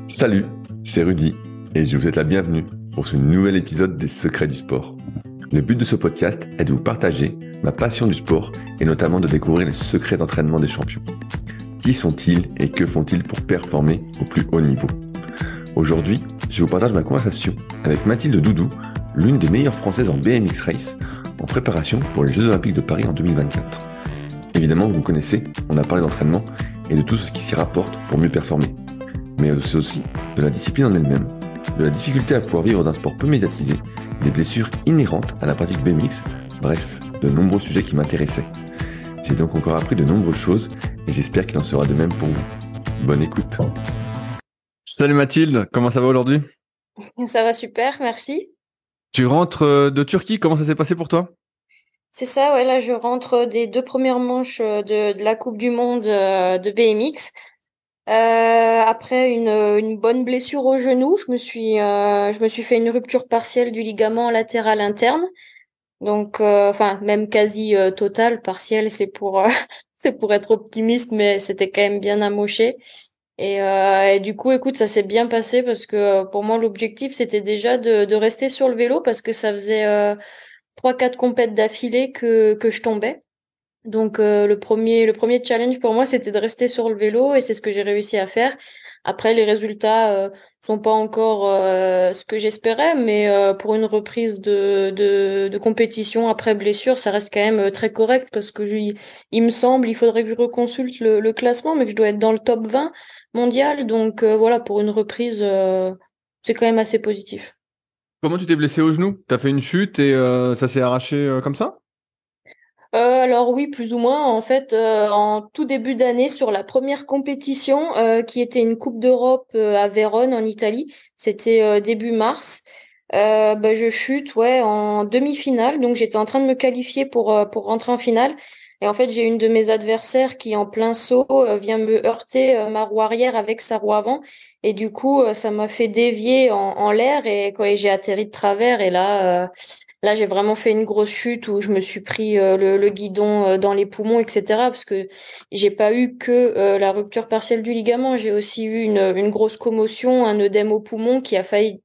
Salut, c'est Rudy et je vous souhaite la bienvenue pour ce nouvel épisode des Secrets du sport. Le but de ce podcast est de vous partager ma passion du sport et notamment de découvrir les secrets d'entraînement des champions. Qui sont-ils et que font-ils pour performer au plus haut niveau? Aujourd'hui, je vous partage ma conversation avec Mathilde Doudou, l'une des meilleures françaises en BMX Race, en préparation pour les Jeux Olympiques de Paris en 2024. Évidemment, vous me connaissez, on a parlé d'entraînement et de tout ce qui s'y rapporte pour mieux performer. Mais c'est aussi de la discipline en elle-même, de la difficulté à pouvoir vivre d'un sport peu médiatisé, des blessures inhérentes à la pratique BMX, bref, de nombreux sujets qui m'intéressaient. J'ai donc encore appris de nombreuses choses et j'espère qu'il en sera de même pour vous. Bonne écoute. Salut Mathilde, comment ça va aujourd'hui? Ça va super, merci. Tu rentres de Turquie, comment ça s'est passé pour toi? C'est ça, ouais, là je rentre des deux premières manches de la Coupe du Monde de BMX. Après une bonne blessure au genou, je me suis fait une rupture partielle du ligament latéral interne. Donc, enfin, même quasi totale, partielle, c'est pour, c'est pour être optimiste, mais c'était quand même bien amoché. Et du coup, écoute, ça s'est bien passé parce que pour moi, l'objectif, c'était déjà de rester sur le vélo parce que ça faisait 3-4 compètes d'affilée que je tombais. Donc le premier challenge pour moi c'était de rester sur le vélo et c'est ce que j'ai réussi à faire. Après les résultats sont pas encore ce que j'espérais, mais pour une reprise de compétition après blessure, ça reste quand même très correct parce que il me semble, il faudrait que je reconsulte le classement, mais que je dois être dans le top 20 mondial. Donc voilà, pour une reprise, c'est quand même assez positif. Comment tu t'es blessé au genou? T'as fait une chute et ça s'est arraché comme ça? Alors oui, plus ou moins. En fait, en tout début d'année, sur la première compétition, qui était une Coupe d'Europe à Vérone en Italie, c'était début mars. Bah, je chute, ouais, en demi-finale. Donc j'étais en train de me qualifier pour rentrer en finale. Et en fait, j'ai une de mes adversaires qui, en plein saut, vient me heurter ma roue arrière avec sa roue avant. Et du coup, ça m'a fait dévier en l'air et quoi, et j'ai atterri de travers. Et là, j'ai vraiment fait une grosse chute où je me suis pris le guidon dans les poumons, etc. Parce que j'ai pas eu que la rupture partielle du ligament, j'ai aussi eu une grosse commotion, un œdème au poumon qui a failli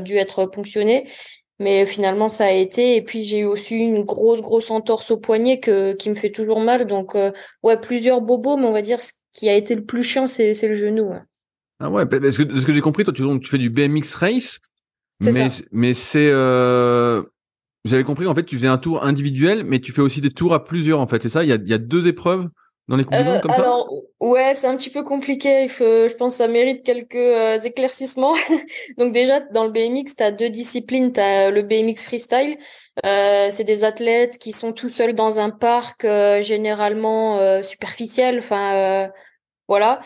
dû être ponctionné. Mais finalement, ça a été. Et puis, j'ai eu aussi une grosse entorse au poignet qui me fait toujours mal. Donc, ouais, plusieurs bobos, mais on va dire ce qui a été le plus chiant, c'est le genou. Ouais. Ah ouais, parce que de ce que j'ai compris, toi tu fais du BMX Race, C'est mais, ça. mais c'est j'avais compris, en fait, tu faisais un tour individuel, mais tu fais aussi des tours à plusieurs, en fait. C'est ça? Il y a deux épreuves dans les Coupes du Monde comme ça? Alors, ouais, c'est un petit peu compliqué. Je pense que ça mérite quelques éclaircissements. Donc déjà, dans le BMX, t'as deux disciplines. T'as le BMX freestyle. C'est des athlètes qui sont tout seuls dans un parc, généralement superficiel. Enfin, voilà,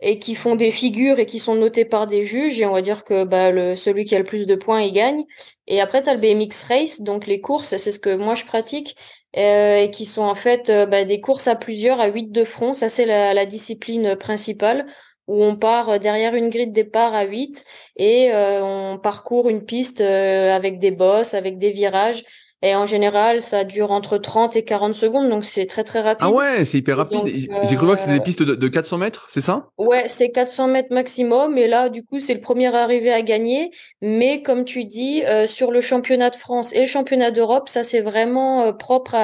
et qui font des figures et qui sont notés par des juges, et on va dire que bah celui qui a le plus de points il gagne. Et après t'as le BMX race, donc les courses, c'est ce que moi je pratique, et qui sont en fait bah, des courses à plusieurs, à 8 de front. Ça c'est la discipline principale, où on part derrière une grille de départ à 8 et on parcourt une piste avec des bosses, avec des virages. Et en général, ça dure entre 30 et 40 secondes, donc c'est très très Ah rapide. ouais, c'est hyper Et rapide. donc, J'ai cru voir que c'était des pistes de 400 mètres, c'est ça? ouais, c'est 400 mètres maximum. Et là, du coup, c'est le premier arrivé à gagner. Mais comme tu dis, sur le championnat de France et le championnat d'Europe, ça, c'est vraiment propre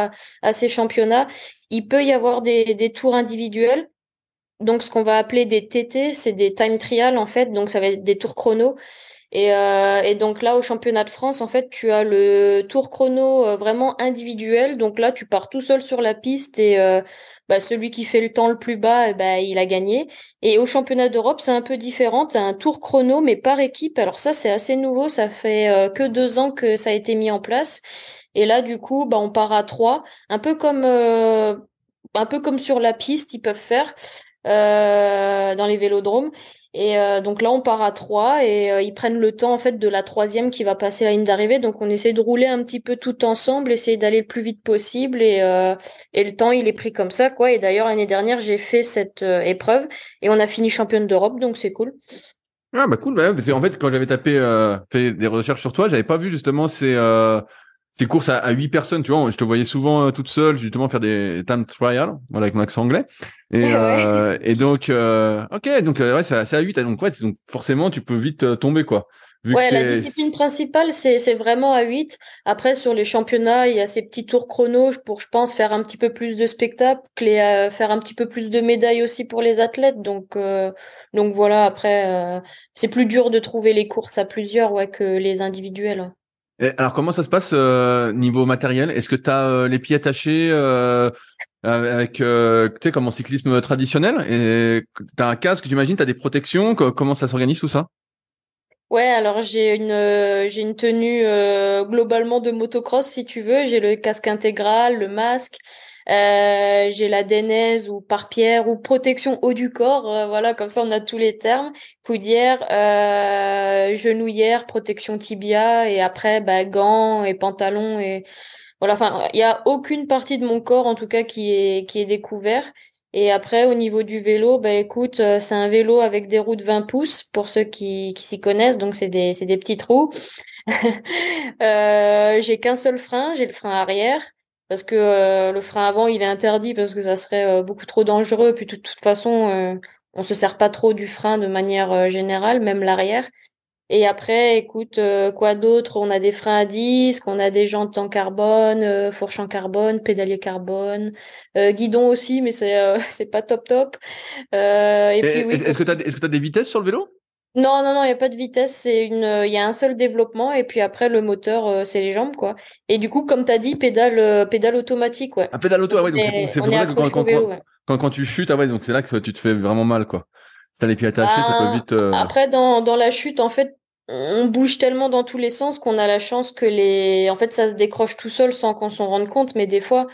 à ces championnats. Il peut y avoir des tours individuels. Donc, ce qu'on va appeler des TT, c'est des time trials, en fait. Donc, ça va être des tours chrono. Et donc là, au championnat de France, en fait, tu as le tour chrono vraiment individuel. Donc là, tu pars tout seul sur la piste et bah, celui qui fait le temps le plus bas, bah, il a gagné. Et au championnat d'Europe, c'est un peu différent. Tu as un tour chrono, mais par équipe. Alors ça, c'est assez nouveau. Ça fait que 2 ans que ça a été mis en place. Et là, du coup, bah, on part à trois, un peu comme sur la piste, ils peuvent faire dans les vélodromes. Et donc là, on part à trois et ils prennent le temps en fait de la troisième qui va passer la ligne d'arrivée. Donc on essaie de rouler un petit peu tout ensemble, essayer d'aller le plus vite possible et le temps il est pris comme ça quoi. Et d'ailleurs l'année dernière j'ai fait cette épreuve et on a fini championne d'Europe donc c'est cool. Ah bah cool, bah, ouais, parce qu'en fait, quand j'avais fait des recherches sur toi, j'avais pas vu justement ces ces courses à 8 personnes, tu vois, je te voyais souvent toute seule, justement, faire des time trials, voilà, avec mon accent anglais. Ouais. Et donc, ok, donc, ouais, c'est à 8, donc, ouais, donc, forcément, tu peux vite tomber, quoi. Vu que Ouais, la c'est, discipline principale, c'est vraiment à 8. Après, sur les championnats, il y a ces petits tours chrono pour, je pense, faire un petit peu plus de spectacles et faire un petit peu plus de médailles aussi pour les athlètes. Donc voilà, après, c'est plus dur de trouver les courses à plusieurs, ouais, que les individuels. alors, comment ça se passe, niveau matériel? Est-ce que tu as les pieds attachés, avec, tu sais, comme en cyclisme traditionnel? Et t'as un casque, j'imagine, t'as des protections, comment ça s'organise tout ça? Ouais, alors j'ai une tenue globalement de motocross si tu veux. J'ai le casque intégral, le masque, j'ai la DNS ou pare-pierre ou protection haut du corps. Voilà, comme ça on a tous les termes. Coudière, genouillère, protection tibia et après bah, gants et pantalons et voilà. Enfin, il y a aucune partie de mon corps en tout cas qui est découvert. Et après, au niveau du vélo, bah écoute, c'est un vélo avec des roues de 20 pouces pour ceux qui s'y connaissent, donc c'est des petites roues. J'ai qu'un seul frein, j'ai le frein arrière parce que le frein avant il est interdit parce que ça serait beaucoup trop dangereux. Puis de toute façon, on se sert pas trop du frein de manière générale, même l'arrière. Et après, écoute, quoi d'autre? On a des freins à disque, on a des jantes en carbone, fourche en carbone, pédalier carbone, guidon aussi, mais c'est c'est pas top top. Et Et puis oui, est-ce que t'as des vitesses sur le vélo? non, il y a pas de vitesse, il y a un seul développement et puis après le moteur, c'est les jambes quoi. Et du coup, comme t'as dit, pédale automatique, ouais. Un pédale auto, Donc ah ouais, donc c'est on pour est ça que accroché au vélo, ouais. quand tu chutes, ah ouais, donc c'est là que tu te fais vraiment mal, quoi. Si t'as les pieds attachés, ça peut Ben, vite. après, dans la chute, en fait, on bouge tellement dans tous les sens qu'on a la chance que en fait, ça se décroche tout seul sans qu'on s'en rende compte. Mais des fois,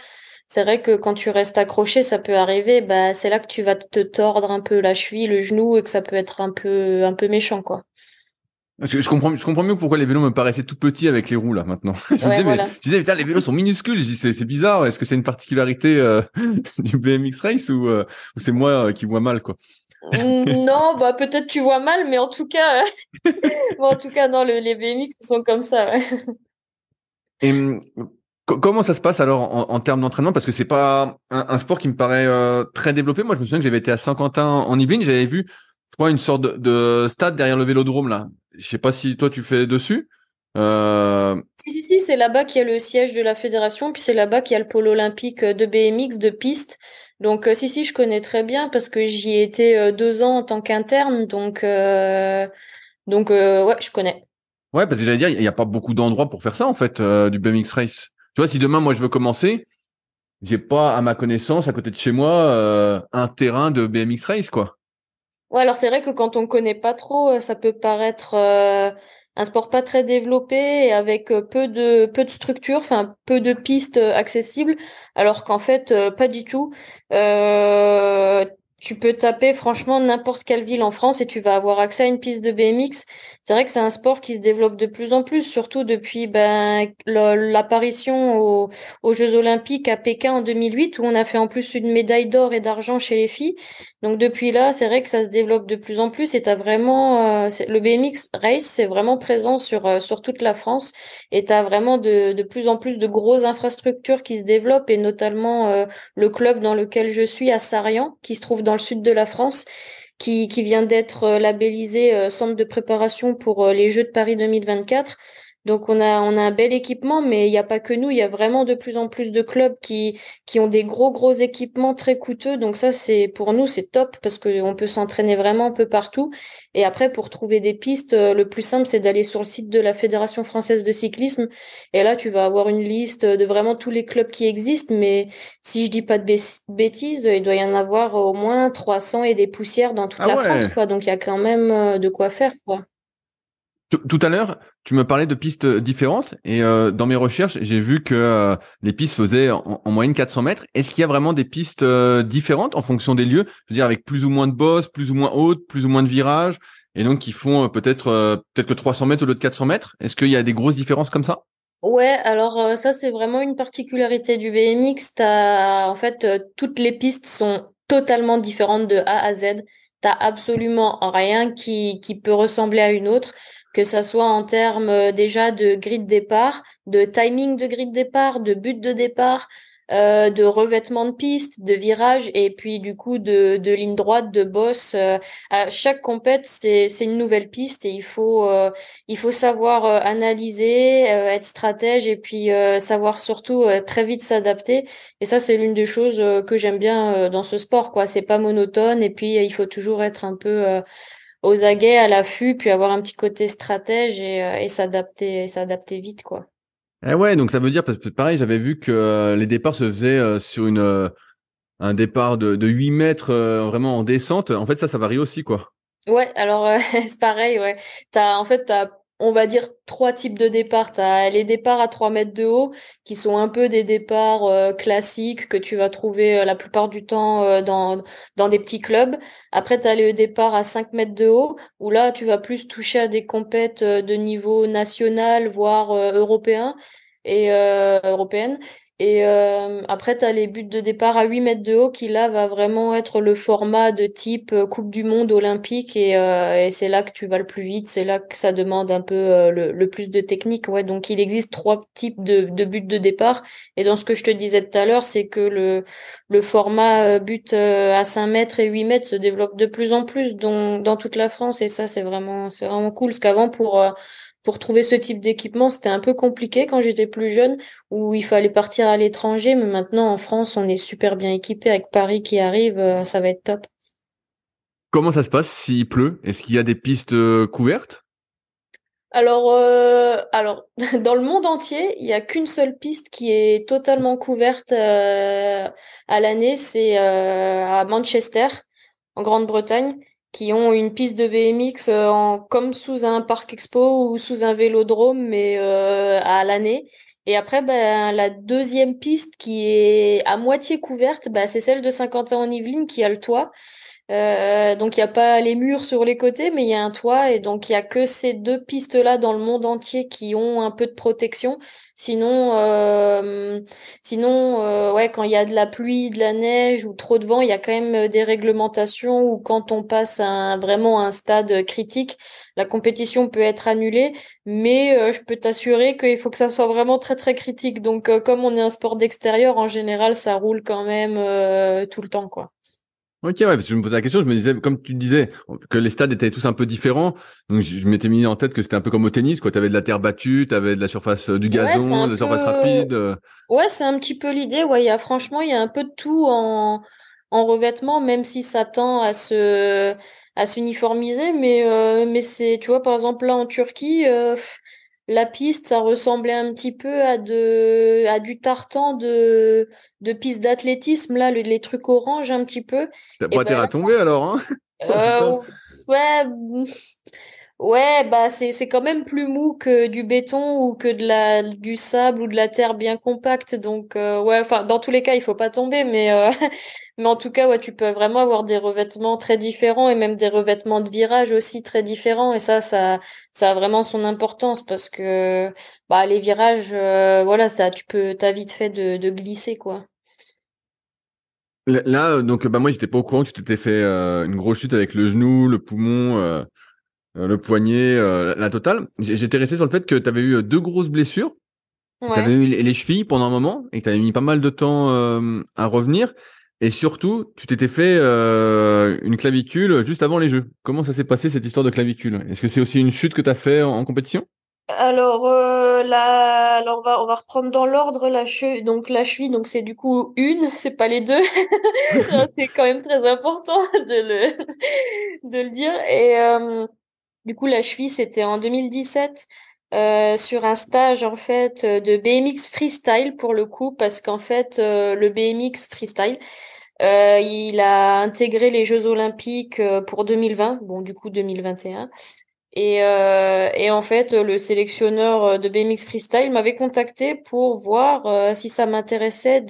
c'est vrai que quand tu restes accroché, ça peut arriver. Bah, c'est là que tu vas te tordre un peu la cheville, le genou et que ça peut être un peu méchant, quoi. Parce que je comprends mieux pourquoi les vélos me paraissaient tout petits avec les roues là maintenant. Ouais, voilà. Je disais, putain, les vélos sont minuscules. Je dis, c'est bizarre. Est-ce que c'est une particularité du BMX Race ou c'est moi qui vois mal, quoi. Non, bah, peut-être tu vois mal, mais en tout cas, bon, en tout cas, non, les BMX ils sont comme ça, ouais. Et comment ça se passe alors en termes d'entraînement? Parce que c'est pas un sport qui me paraît très développé. Moi, je me souviens que j'avais été à Saint-Quentin en Yvelines, j'avais vu, je crois, une sorte de stade derrière le Vélodrome là. Je sais pas si toi tu fais dessus. Euh... Si, c'est là-bas qu'il y a le siège de la fédération, puis c'est là-bas qu'il y a le pôle olympique de BMX, de piste. Donc, si, je connais très bien parce que j'y ai été 2 ans en tant qu'interne. Ouais, je connais. Ouais, parce que j'allais dire, il y a pas beaucoup d'endroits pour faire ça en fait, du BMX Race. Tu vois, si demain moi je veux commencer, j'ai pas à ma connaissance à côté de chez moi un terrain de BMX Race quoi. Ouais, alors c'est vrai que quand on connaît pas trop, ça peut paraître un sport pas très développé et avec peu de structure, enfin peu de pistes accessibles, alors qu'en fait pas du tout. Euh, Tu peux taper franchement n'importe quelle ville en France et tu vas avoir accès à une piste de BMX. C'est vrai que c'est un sport qui se développe de plus en plus, surtout depuis ben l'apparition aux Jeux Olympiques à Pékin en 2008 où on a fait en plus une médaille d'or et d'argent chez les filles. Donc depuis là, c'est vrai que ça se développe de plus en plus et t'as vraiment le BMX Race, c'est vraiment présent sur toute la France et t'as vraiment de plus en plus de grosses infrastructures qui se développent et notamment le club dans lequel je suis à Sarian, qui se trouve dans le sud de la France, qui vient d'être labellisé centre de préparation pour les Jeux de Paris 2024. Donc on a un bel équipement, mais il n'y a pas que nous, il y a vraiment de plus en plus de clubs qui ont des gros équipements très coûteux. Donc ça c'est pour nous c'est top parce que on peut s'entraîner vraiment un peu partout. Et après pour trouver des pistes, le plus simple c'est d'aller sur le site de la Fédération française de cyclisme. Et là tu vas avoir une liste de vraiment tous les clubs qui existent. Mais si je dis pas de bêtises, il doit y en avoir au moins 300 et des poussières dans toute Ah la France, ouais. quoi. Donc il y a quand même de quoi faire, quoi. Tout à l'heure, tu me parlais de pistes différentes et dans mes recherches, j'ai vu que les pistes faisaient en moyenne 400 mètres. Est-ce qu'il y a vraiment des pistes différentes en fonction des lieux? Je veux dire, avec plus ou moins de bosses, plus ou moins hautes, plus ou moins de virages, et donc qui font peut-être que 300 mètres au lieu de 400 mètres. Est-ce qu'il y a des grosses différences comme ça? Ouais, alors ça c'est vraiment une particularité du BMX. En fait toutes les pistes sont totalement différentes de A à Z. T'as absolument rien qui peut ressembler à une autre. que ça soit en termes déjà de grille de départ, de timing de grille de départ, de but de départ, de revêtement de piste, de virage et puis du coup de ligne droite, de bosse. À chaque compète, c'est une nouvelle piste et il faut savoir analyser, être stratège et puis savoir surtout très vite s'adapter. Et ça, c'est l'une des choses que j'aime bien dans ce sport, quoi. C'est pas monotone et puis il faut toujours être un peu aux aguets, à l'affût, puis avoir un petit côté stratège et s'adapter vite, quoi. Eh ouais, donc ça veut dire, parce que pareil, j'avais vu que les départs se faisaient sur un départ de 8 mètres vraiment en descente. En fait, ça varie aussi, quoi. Ouais, alors c'est pareil, ouais. T'as, on va dire, trois types de départs. T'as les départs à 3 mètres de haut, qui sont un peu des départs classiques que tu vas trouver la plupart du temps dans des petits clubs. Après, t'as le départ à 5 mètres de haut, où là, tu vas plus toucher à des compètes de niveau national, voire européen et européenne. Et après, tu as les buts de départ à 8 mètres de haut qui, là, va vraiment être le format de type Coupe du Monde olympique. Et c'est là que tu vas le plus vite. C'est là que ça demande un peu le plus de technique. Ouais, donc, il existe trois types de buts de départ. Et dans ce que je te disais tout à l'heure, c'est que le format but à 5 mètres et 8 mètres se développe de plus en plus dans toute la France. Et ça, c'est vraiment cool. Parce qu'avant, pour trouver ce type d'équipement, c'était un peu compliqué quand j'étais plus jeune où il fallait partir à l'étranger, mais maintenant en France, on est super bien équipé avec Paris qui arrive, ça va être top. Comment ça se passe s'il pleut? Est-ce qu'il y a des pistes couvertes? Alors dans le monde entier, il y a qu'une seule piste qui est totalement couverte à l'année, c'est à Manchester, en Grande-Bretagne, qui ont une piste de BMX comme sous un parc expo ou sous un vélodrome, mais à l'année. Et après, ben, la deuxième piste qui est à moitié couverte, ben, c'est celle de Saint-Quentin-en-Yvelines qui a le toit. Donc il y a pas les murs sur les côtés, mais il y a un toit et donc il y a que ces deux pistes-là dans le monde entier qui ont un peu de protection. Sinon, ouais, quand il y a de la pluie, de la neige ou trop de vent, il y a quand même des réglementations où quand on passe vraiment à un stade critique, la compétition peut être annulée. Mais je peux t'assurer qu'il faut que ça soit vraiment très très critique. Donc comme on est un sport d'extérieur, en général, ça roule quand même tout le temps, quoi. Ok, ouais, parce que je me posais la question, je me disais, comme tu disais, que les stades étaient tous un peu différents, donc je m'étais mis en tête que c'était un peu comme au tennis, quoi. T'avais de la terre battue, t'avais de la surface du Ouais, c'est gazon, un de la surface peu, rapide. ouais, c'est un petit peu l'idée. Ouais, franchement, il y a un peu de tout en revêtement, même si ça tend à s'uniformiser. Mais c'est, tu vois, par exemple, là, en Turquie, la piste, ça ressemblait un petit peu à du tartan de piste d'athlétisme, là, les trucs orange un petit peu. T'as Et pas ben intérêt là, à tomber alors, hein? Oh putain. ouais, ouais, bah c'est quand même plus mou que du béton ou que du sable ou de la terre bien compacte. Donc ouais, enfin dans tous les cas, il faut pas tomber, mais mais en tout cas, ouais, tu peux vraiment avoir des revêtements très différents et même des revêtements de virage aussi très différents. Et ça a vraiment son importance parce que bah les virages, voilà, ça t'as vite fait de glisser quoi. Là, donc, bah, moi, j'étais pas au courant que tu t'étais fait une grosse chute avec le genou, le poumon, le poignet, la totale. J'étais resté sur le fait que tu avais eu deux grosses blessures. Tu Ouais. avais eu les chevilles pendant un moment et que tu avais mis pas mal de temps à revenir. Et surtout, tu t'étais fait une clavicule juste avant les Jeux. Comment ça s'est passé cette histoire de clavicule? Est-ce que c'est aussi une chute que tu as fait en compétition? Alors on va reprendre dans l'ordre donc la cheville, donc c'est du coup une, c'est pas les deux. C'est quand même très important de le dire. Et du coup la cheville c'était en 2017 sur un stage en fait de BMX freestyle pour le coup parce qu'en fait le BMX freestyle il a intégré les Jeux Olympiques pour 2020, bon du coup 2021. Et en fait, le sélectionneur de BMX Freestyle m'avait contacté pour voir si ça m'intéressait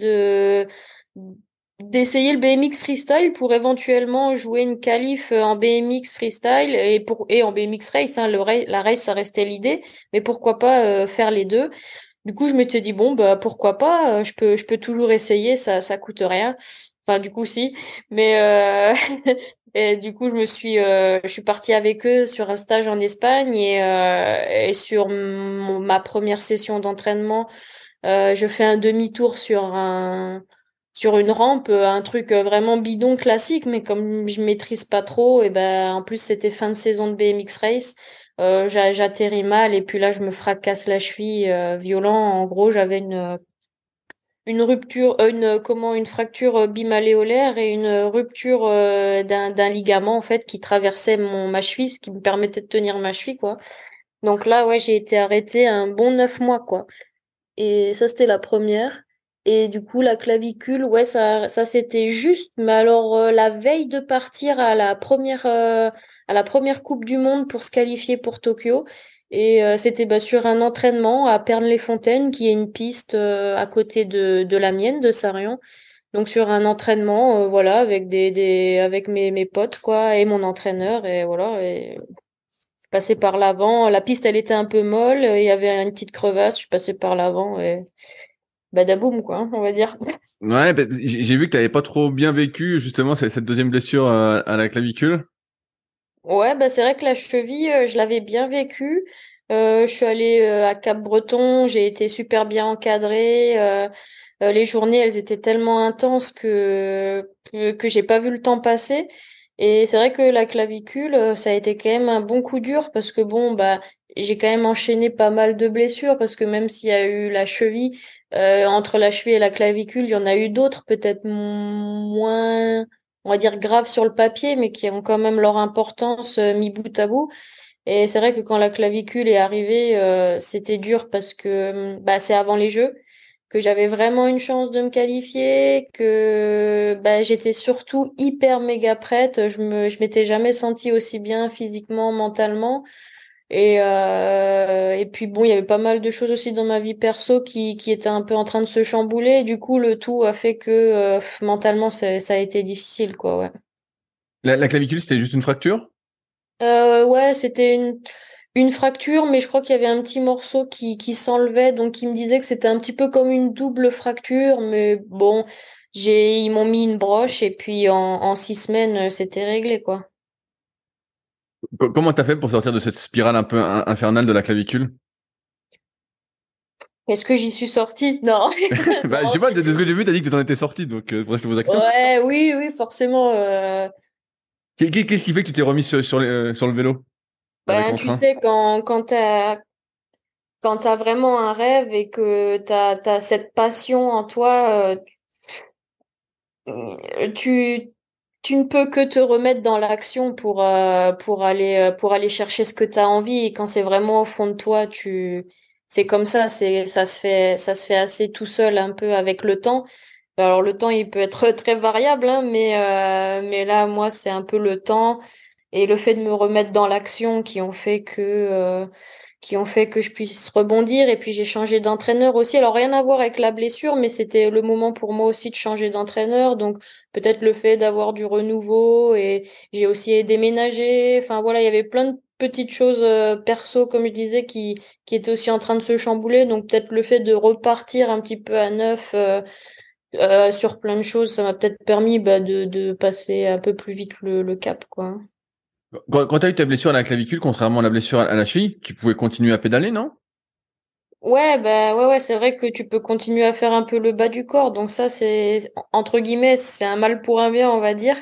d'essayer le BMX Freestyle pour éventuellement jouer une qualif en BMX Freestyle et en BMX Race. Hein, la race, ça restait l'idée, mais pourquoi pas faire les deux. Du coup, je m'étais dit bon bah pourquoi pas, je peux toujours essayer, ça coûte rien. Enfin du coup si, mais Et du coup, je suis partie avec eux sur un stage en Espagne et sur ma première session d'entraînement, je fais un demi-tour sur une rampe, un truc vraiment bidon classique, mais comme je maîtrise pas trop, et ben en plus c'était fin de saison de BMX Race, j'atterris mal et puis là je me fracasse la cheville violent. En gros, j'avais une rupture, une fracture bimalléolaire et une rupture d'un ligament en fait qui traversait ma cheville, ce qui me permettait de tenir ma cheville quoi. Donc là ouais j'ai été arrêtée un bon 9 mois quoi. Et ça, c'était la première. Et du coup, la clavicule, ouais, ça c'était juste. Mais alors, la veille de partir à la première Coupe du Monde pour se qualifier pour Tokyo. Et c'était bah, sur un entraînement à Pernes-les-Fontaines, qui est une piste à côté de la mienne, de Sarrion. Donc sur un entraînement, voilà, avec avec mes potes, quoi, et mon entraîneur, et voilà. Et je passais par l'avant. La piste, elle était un peu molle. Il y avait une petite crevasse. Je passais par l'avant et badaboum, quoi, on va dire. Ouais, j'ai vu que t'avais pas trop bien vécu justement cette deuxième blessure à la clavicule. Ouais, bah c'est vrai que la cheville, je l'avais bien vécue. Je suis allée à Cap-Breton. J'ai été super bien encadrée. Les journées, elles étaient tellement intenses que j'ai pas vu le temps passer. Et c'est vrai que la clavicule, ça a été quand même un bon coup dur parce que bon, bah, j'ai quand même enchaîné pas mal de blessures parce que même s'il y a eu la cheville, entre la cheville et la clavicule, il y en a eu d'autres, peut-être moins, on va dire graves sur le papier, mais qui ont quand même leur importance mis bout à bout. Et c'est vrai que quand la clavicule est arrivée, c'était dur parce que bah, c'est avant les Jeux que j'avais vraiment une chance de me qualifier, que bah, j'étais surtout hyper méga prête. Je m'étais jamais sentie aussi bien physiquement, mentalement. Et puis bon, il y avait pas mal de choses aussi dans ma vie perso qui étaient un peu en train de se chambouler. Et du coup, le tout a fait que mentalement, ça a été difficile, quoi, ouais. La clavicule, c'était juste une fracture? Ouais, c'était une fracture, mais je crois qu'il y avait un petit morceau qui s'enlevait, donc il me disait que c'était un petit peu comme une double fracture, mais bon, ils m'ont mis une broche et puis en 6 semaines, c'était réglé, quoi. Comment t'as fait pour sortir de cette spirale un peu infernale de la clavicule? Est-ce que j'y suis sortie? Non. Bah, je sais Non. pas, de ce que j'ai vu, t'as dit que t'en étais sorti, donc bref, je te pose la question. Ouais, oui, oui, forcément. Qu'est-ce qui fait que tu t'es remis sur le vélo avec Ben, tu entrain? sais, quand t'as vraiment un rêve et que t'as cette passion en toi, tu tu ne peux que te remettre dans l'action pour aller chercher ce que tu as envie. Et quand c'est vraiment au fond de toi, c'est comme ça, ça se fait assez tout seul un peu avec le temps. Alors le temps, il peut être très variable, hein, mais là, moi, c'est un peu le temps et le fait de me remettre dans l'action qui ont fait que je puisse rebondir. Et puis j'ai changé d'entraîneur aussi. Alors rien à voir avec la blessure, mais c'était le moment pour moi aussi de changer d'entraîneur. Donc peut-être le fait d'avoir du renouveau et j'ai aussi déménagé. Enfin voilà, il y avait plein de petites choses perso, comme je disais, qui étaient aussi en train de se chambouler. Donc peut-être le fait de repartir un petit peu à neuf sur plein de choses, ça m'a peut-être permis bah, de passer un peu plus vite le cap, quoi. Quand t'as eu ta blessure à la clavicule, contrairement à la blessure à la cheville, tu pouvais continuer à pédaler, non? Ouais, bah ouais, ouais, c'est vrai que tu peux continuer à faire un peu le bas du corps. Donc ça, c'est entre guillemets, c'est un mal pour un bien, on va dire.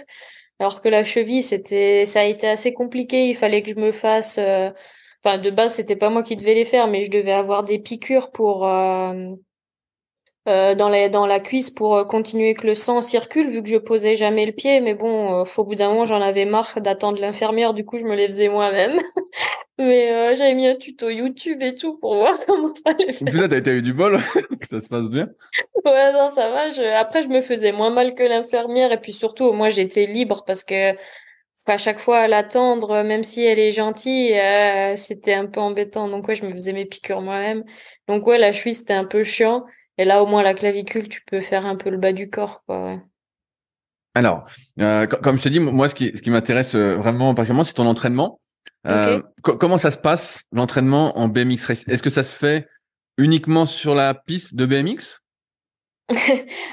Alors que la cheville, ça a été assez compliqué. Il fallait que je me fasse, enfin, de base, c'était pas moi qui devais les faire, mais je devais avoir des piqûres dans la cuisse pour continuer que le sang circule, vu que je posais jamais le pied. Mais bon, au bout d'un moment, j'en avais marre d'attendre l'infirmière. Du coup, je me les faisais moi-même. Mais j'avais mis un tuto YouTube et tout pour voir comment fallait Tout faire. ça, t'as eu du bol, que ça se passe bien. Ouais, non, ça va. Après, je me faisais moins mal que l'infirmière. Et puis surtout, moi, j'étais libre parce que à chaque fois à l'attendre, même si elle est gentille, c'était un peu embêtant. Donc ouais, je me faisais mes piqûres moi-même. Donc ouais, la cheville, c'était un peu chiant. Et là, au moins, la clavicule, tu peux faire un peu le bas du corps, quoi. Ouais. Alors, comme je te dis, moi, ce qui m'intéresse vraiment particulièrement, c'est ton entraînement. Ok. Comment ça se passe, l'entraînement en BMX Race? Est-ce que ça se fait uniquement sur la piste de BMX?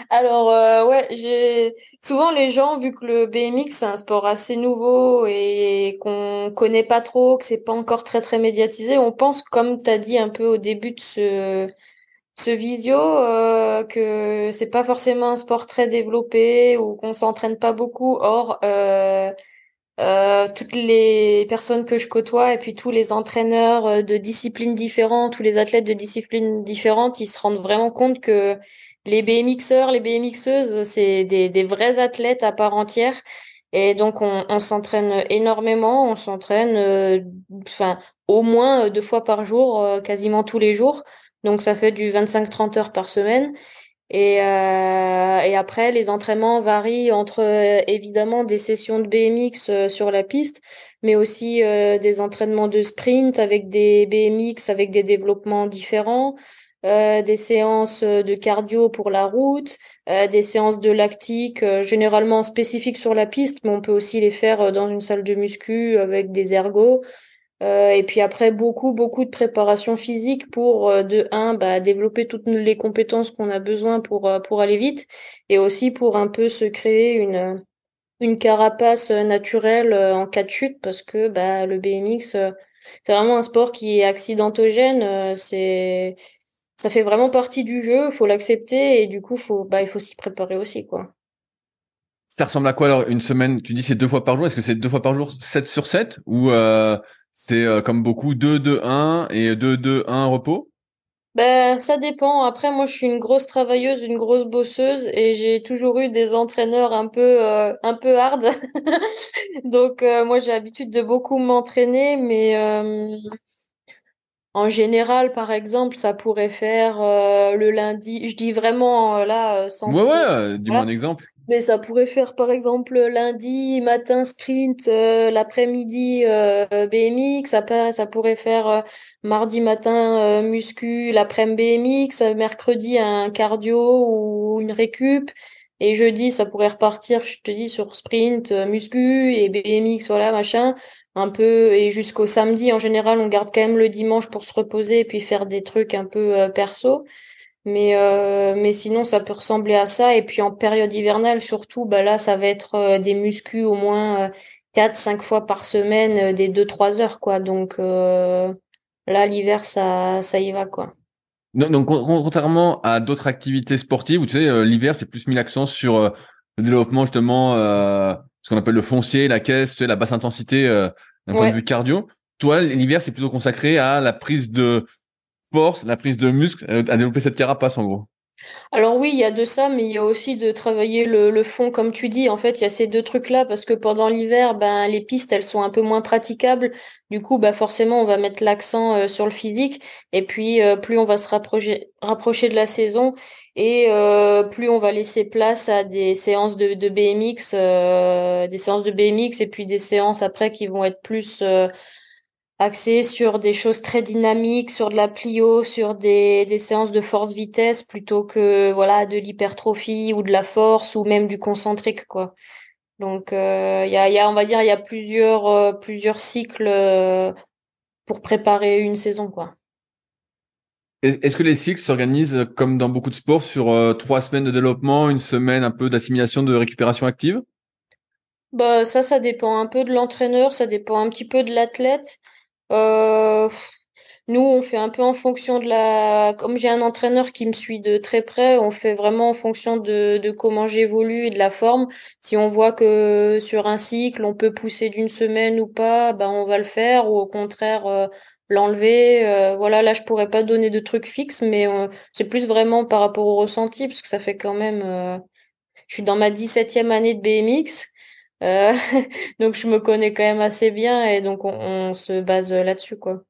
Alors ouais, j'ai souvent les gens, vu que le BMX c'est un sport assez nouveau et qu'on connaît pas trop, que c'est pas encore très très médiatisé, on pense, comme t'as dit un peu au début de ce visio, que c'est pas forcément un sport très développé ou qu'on s'entraîne pas beaucoup. Or toutes les personnes que je côtoie et puis tous les entraîneurs de disciplines différentes, tous les athlètes de disciplines différentes, ils se rendent vraiment compte que les BMXeurs, les BMXeuses, c'est des vrais athlètes à part entière. Et donc on s'entraîne énormément, on s'entraîne enfin au moins 2 fois par jour, quasiment tous les jours. Donc ça fait du 25-30 heures par semaine. Et après, les entraînements varient entre évidemment des sessions de BMX sur la piste, mais aussi des entraînements de sprint avec des BMX avec des développements différents, des séances de cardio pour la route, des séances de lactique généralement spécifiques sur la piste, mais on peut aussi les faire dans une salle de muscu avec des ergos. Et puis après, beaucoup de préparation physique pour, de un, bah, développer toutes les compétences qu'on a besoin pour aller vite, et aussi pour un peu se créer une carapace naturelle en cas de chute, parce que bah, le BMX, c'est vraiment un sport qui est accidentogène, ça fait vraiment partie du jeu, faut l'accepter, et du coup, il faut s'y préparer aussi, quoi. Ça ressemble à quoi alors une semaine? Tu dis c'est 2 fois par jour. Est-ce que c'est 2 fois par jour 7 sur 7 ou c'est comme beaucoup 2-2-1 et 2-2-1 repos? Ben, ça dépend. Après, moi, je suis une grosse travailleuse, une grosse bosseuse, et j'ai toujours eu des entraîneurs un peu hard. Donc, moi, j'ai l'habitude de beaucoup m'entraîner, mais en général, par exemple, ça pourrait faire le lundi. Je dis vraiment là, sans Ouais, ouais, trop. dis-moi un Voilà. exemple. Mais ça pourrait faire par exemple lundi matin sprint, l'après-midi BMX, ça pourrait faire mardi matin muscu, l'après-midi BMX, mercredi un cardio ou une récup, et jeudi ça pourrait repartir, je te dis, sur sprint, muscu et BMX, voilà, machin, un peu, et jusqu'au samedi en général on garde quand même le dimanche pour se reposer et puis faire des trucs un peu perso. Mais sinon, ça peut ressembler à ça. Et puis en période hivernale, surtout, bah là, ça va être des muscus au moins 4-5 fois par semaine, des 2-3 heures, quoi. Donc là, l'hiver, ça y va, quoi. Donc, contrairement à d'autres activités sportives, où tu sais, l'hiver, c'est plus mis l'accent sur le développement justement, ce qu'on appelle le foncier, la caisse, tu sais, la basse intensité d'un point de Ouais. vue cardio. Toi, l'hiver, c'est plutôt consacré à la prise de force, la prise de muscle, à développer cette carapace en gros. Alors oui, il y a de ça, mais il y a aussi de travailler le fond, comme tu dis. En fait, il y a ces deux trucs-là, parce que pendant l'hiver, ben les pistes, elles sont un peu moins praticables. Du coup, bah forcément, on va mettre l'accent sur le physique. Et puis, plus on va se rapprocher de la saison, et plus on va laisser place à des séances de BMX, des séances de BMX, et puis des séances après qui vont être plus axé sur des choses très dynamiques, sur de la plio, sur des séances de force-vitesse plutôt que voilà de l'hypertrophie ou de la force ou même du concentrique, quoi. Donc on va dire il y a plusieurs cycles pour préparer une saison, quoi. Est-ce que les cycles s'organisent comme dans beaucoup de sports sur 3 semaines de développement, une semaine un peu d'assimilation de récupération active? Bah ça dépend un peu de l'entraîneur, ça dépend un petit peu de l'athlète. Euh, Nous, on fait un peu en fonction de la. Comme j'ai un entraîneur qui me suit de très près, on fait vraiment en fonction de comment j'évolue et de la forme. Si on voit que sur un cycle, on peut pousser d'une semaine ou pas, ben on va le faire, ou au contraire l'enlever. Voilà, là, je pourrais pas donner de trucs fixes, mais c'est plus vraiment par rapport au ressenti, parce que ça fait quand même. Je suis dans ma 17e année de BMX. Euh, donc je me connais quand même assez bien, et donc on se base là-dessus, quoi.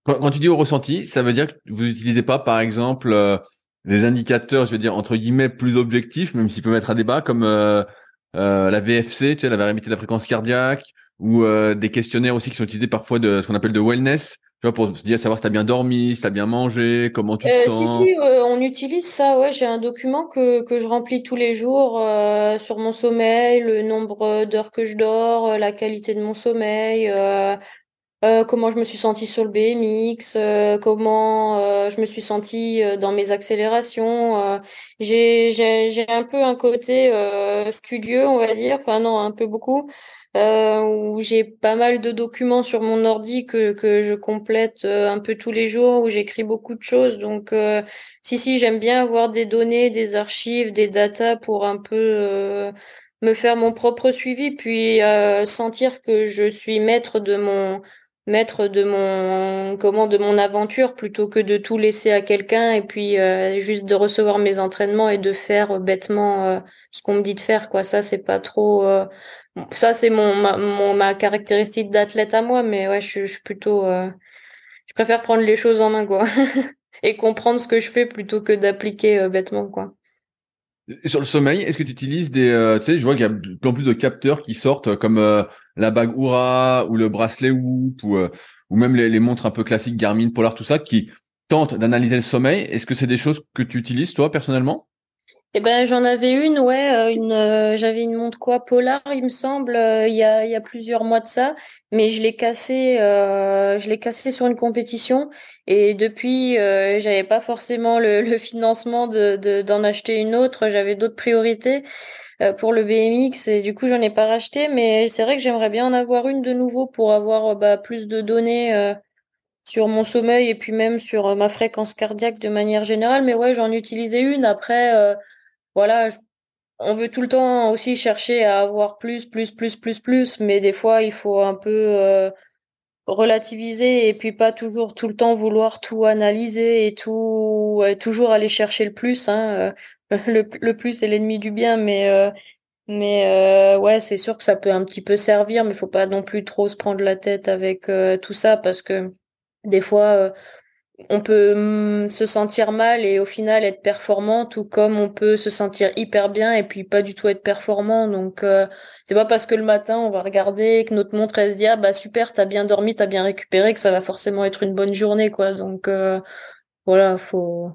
Quand tu dis au ressenti, ça veut dire que vous n'utilisez pas, par exemple, des indicateurs, je veux dire, entre guillemets, plus objectifs, même s'il peut mettre à débat, comme la VFC, tu sais, la variabilité de la fréquence cardiaque, ou des questionnaires aussi qui sont utilisés parfois de ce qu'on appelle de wellness, tu vois, pour se dire savoir si t'as bien dormi, si t'as bien mangé, comment tu te Si, sens. on utilise ça. Ouais, j'ai un document que je remplis tous les jours sur mon sommeil, le nombre d'heures que je dors, la qualité de mon sommeil. Comment je me suis sentie sur le BMX, comment je me suis sentie dans mes accélérations. J'ai un peu un côté studieux, on va dire, enfin non, un peu beaucoup, où j'ai pas mal de documents sur mon ordi que je complète un peu tous les jours, où j'écris beaucoup de choses. Donc si, j'aime bien avoir des données, des archives, des datas pour un peu me faire mon propre suivi, puis sentir que je suis de mon aventure plutôt que de tout laisser à quelqu'un et puis juste de recevoir mes entraînements et de faire bêtement ce qu'on me dit de faire, quoi. Ça c'est pas trop ça c'est ma caractéristique d'athlète à moi, mais ouais, je suis plutôt je préfère prendre les choses en main, quoi. Et comprendre ce que je fais plutôt que d'appliquer bêtement, quoi. Et sur le sommeil, est-ce que tu utilises tu sais, je vois qu'il y a de plus en plus de capteurs qui sortent comme la bague Oura ou le bracelet Whoop ou même les montres un peu classiques Garmin, Polar, tout ça, qui tentent d'analyser le sommeil. Est-ce que c'est des choses que tu utilises toi personnellement? Eh ben, j'en avais une, ouais, j'avais une montre quoi, Polar, il me semble, il y a plusieurs mois de ça, mais je l'ai cassée sur une compétition et depuis, j'avais pas forcément le financement d'en acheter une autre, j'avais d'autres priorités pour le BMX et du coup, j'en ai pas racheté, mais c'est vrai que j'aimerais bien en avoir une de nouveau pour avoir bah, plus de données sur mon sommeil et puis même sur ma fréquence cardiaque de manière générale, mais ouais, j'en utilisais une après. Voilà, on veut tout le temps aussi chercher à avoir plus, mais des fois, il faut un peu relativiser et puis pas toujours tout le temps vouloir tout analyser et tout, ouais, toujours aller chercher le plus, hein. Le plus est l'ennemi du bien, mais ouais, c'est sûr que ça peut un petit peu servir, mais faut pas non plus trop se prendre la tête avec tout ça parce que des fois, on peut se sentir mal et au final être performant, tout comme on peut se sentir hyper bien et puis pas du tout être performant. Donc c'est pas parce que le matin on va regarder que notre montre elle se dit ah bah super, t'as bien dormi, t'as bien récupéré, que ça va forcément être une bonne journée, quoi. Donc voilà, faut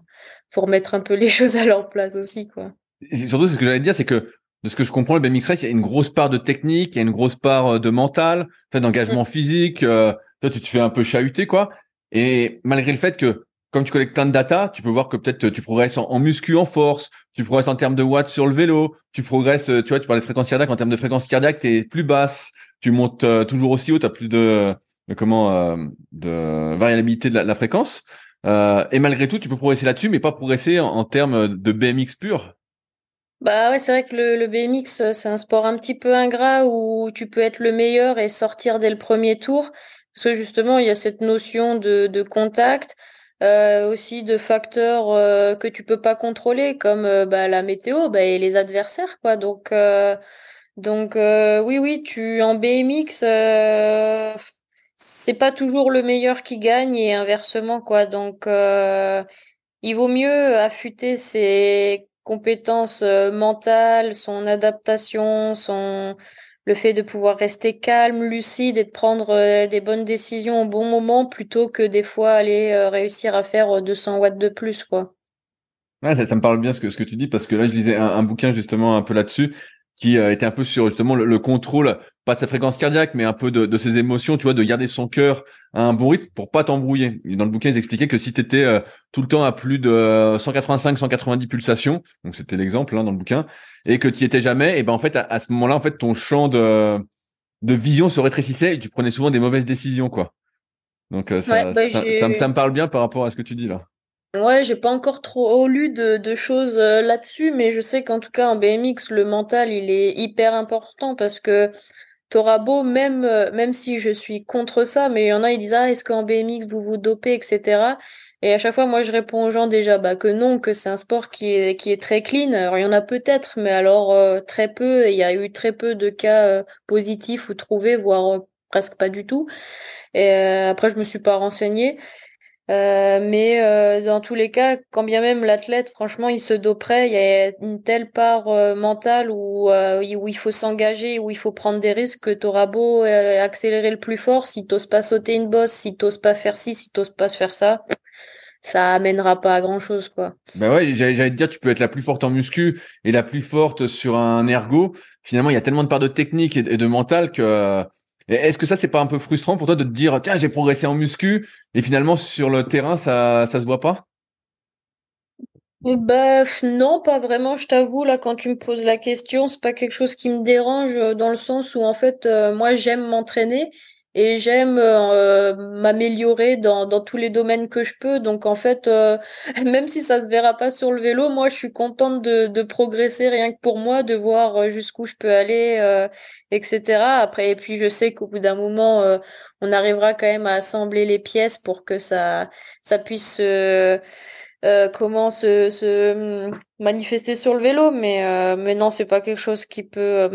remettre un peu les choses à leur place aussi, quoi. Et surtout, c'est ce que j'allais te dire, c'est que de ce que je comprends, le BMX Race, il y a une grosse part de technique, il y a une grosse part de mental, fait, Mm. d'engagement physique. Toi, tu te fais un peu chahuter, quoi. Et malgré le fait que, comme tu collectes plein de data, tu peux voir que peut-être tu progresses en muscu, en force, tu progresses en termes de watts sur le vélo, tu progresses, tu vois, tu parlais de fréquence cardiaque, en termes de fréquence cardiaque, t'es plus basse, tu montes toujours aussi haut, t'as plus de variabilité de la fréquence. Et malgré tout, tu peux progresser là-dessus, mais pas progresser en termes de BMX pur. Bah ouais, c'est vrai que le BMX, c'est un sport un petit peu ingrat où tu peux être le meilleur et sortir dès le premier tour. Parce que justement, il y a cette notion de contact, aussi de facteurs que tu peux pas contrôler, comme bah, la météo bah, et les adversaires, quoi. Donc oui, oui, tu en BMX, c'est pas toujours le meilleur qui gagne et inversement, quoi. Donc il vaut mieux affûter ses compétences mentales, son adaptation, le fait de pouvoir rester calme, lucide et de prendre des bonnes décisions au bon moment plutôt que des fois aller réussir à faire 200 watts de plus, quoi. Ouais, ça me parle bien ce que tu dis parce que là je lisais un bouquin justement un peu là-dessus qui était un peu sur justement le contrôle pas de sa fréquence cardiaque mais un peu de ses émotions, tu vois, de garder son cœur à un bon rythme pour pas t'embrouiller. Et dans le bouquin ils expliquaient que si tu étais tout le temps à plus de 185 190 pulsations, donc c'était l'exemple hein, dans le bouquin, et que tu y étais jamais, et ben en fait à ce moment-là en fait ton champ de vision se rétrécissait et tu prenais souvent des mauvaises décisions quoi. Donc Ouais, bah ça me parle bien par rapport à ce que tu dis là. ouais, j'ai pas encore trop lu de choses là-dessus, mais je sais qu'en tout cas en BMX, le mental, il est hyper important parce que t'auras beau, même si je suis contre ça, mais il y en a, ils disent, ah, est-ce qu'en BMX, vous vous dopez, etc. Et à chaque fois, moi, je réponds aux gens déjà, bah, que non, que c'est un sport qui est très clean. Alors, il y en a peut-être, mais alors, très peu, et il y a eu très peu de cas, positifs ou trouvés, voire presque pas du tout. Et après, je me suis pas renseignée. Mais dans tous les cas, quand bien même l'athlète, franchement, il se doperait, il y a une telle part mentale où il faut s'engager, où il faut prendre des risques que t'auras beau accélérer le plus fort, si t'oses pas sauter une bosse, si t'oses pas faire ci, si t'oses pas se faire ça, ça amènera pas à grand-chose, quoi. Ben ouais, j'allais te dire, tu peux être la plus forte en muscu et la plus forte sur un ergo. Finalement, il y a tellement de parts de technique et de mental que Et est-ce que ça, c'est pas un peu frustrant pour toi de te dire, tiens, j'ai progressé en muscu, et finalement, sur le terrain, ça se voit pas? Non, pas vraiment, je t'avoue, là, quand tu me poses la question, c'est pas quelque chose qui me dérange dans le sens où, en fait, moi, j'aime m'entraîner et j'aime m'améliorer dans tous les domaines que je peux. Donc, en fait, même si ça se verra pas sur le vélo, moi, je suis contente de progresser rien que pour moi, de voir jusqu'où je peux aller, etc. Après, et puis, je sais qu'au bout d'un moment, on arrivera quand même à assembler les pièces pour que ça puisse comment manifester sur le vélo, mais non, c'est pas quelque chose qui peut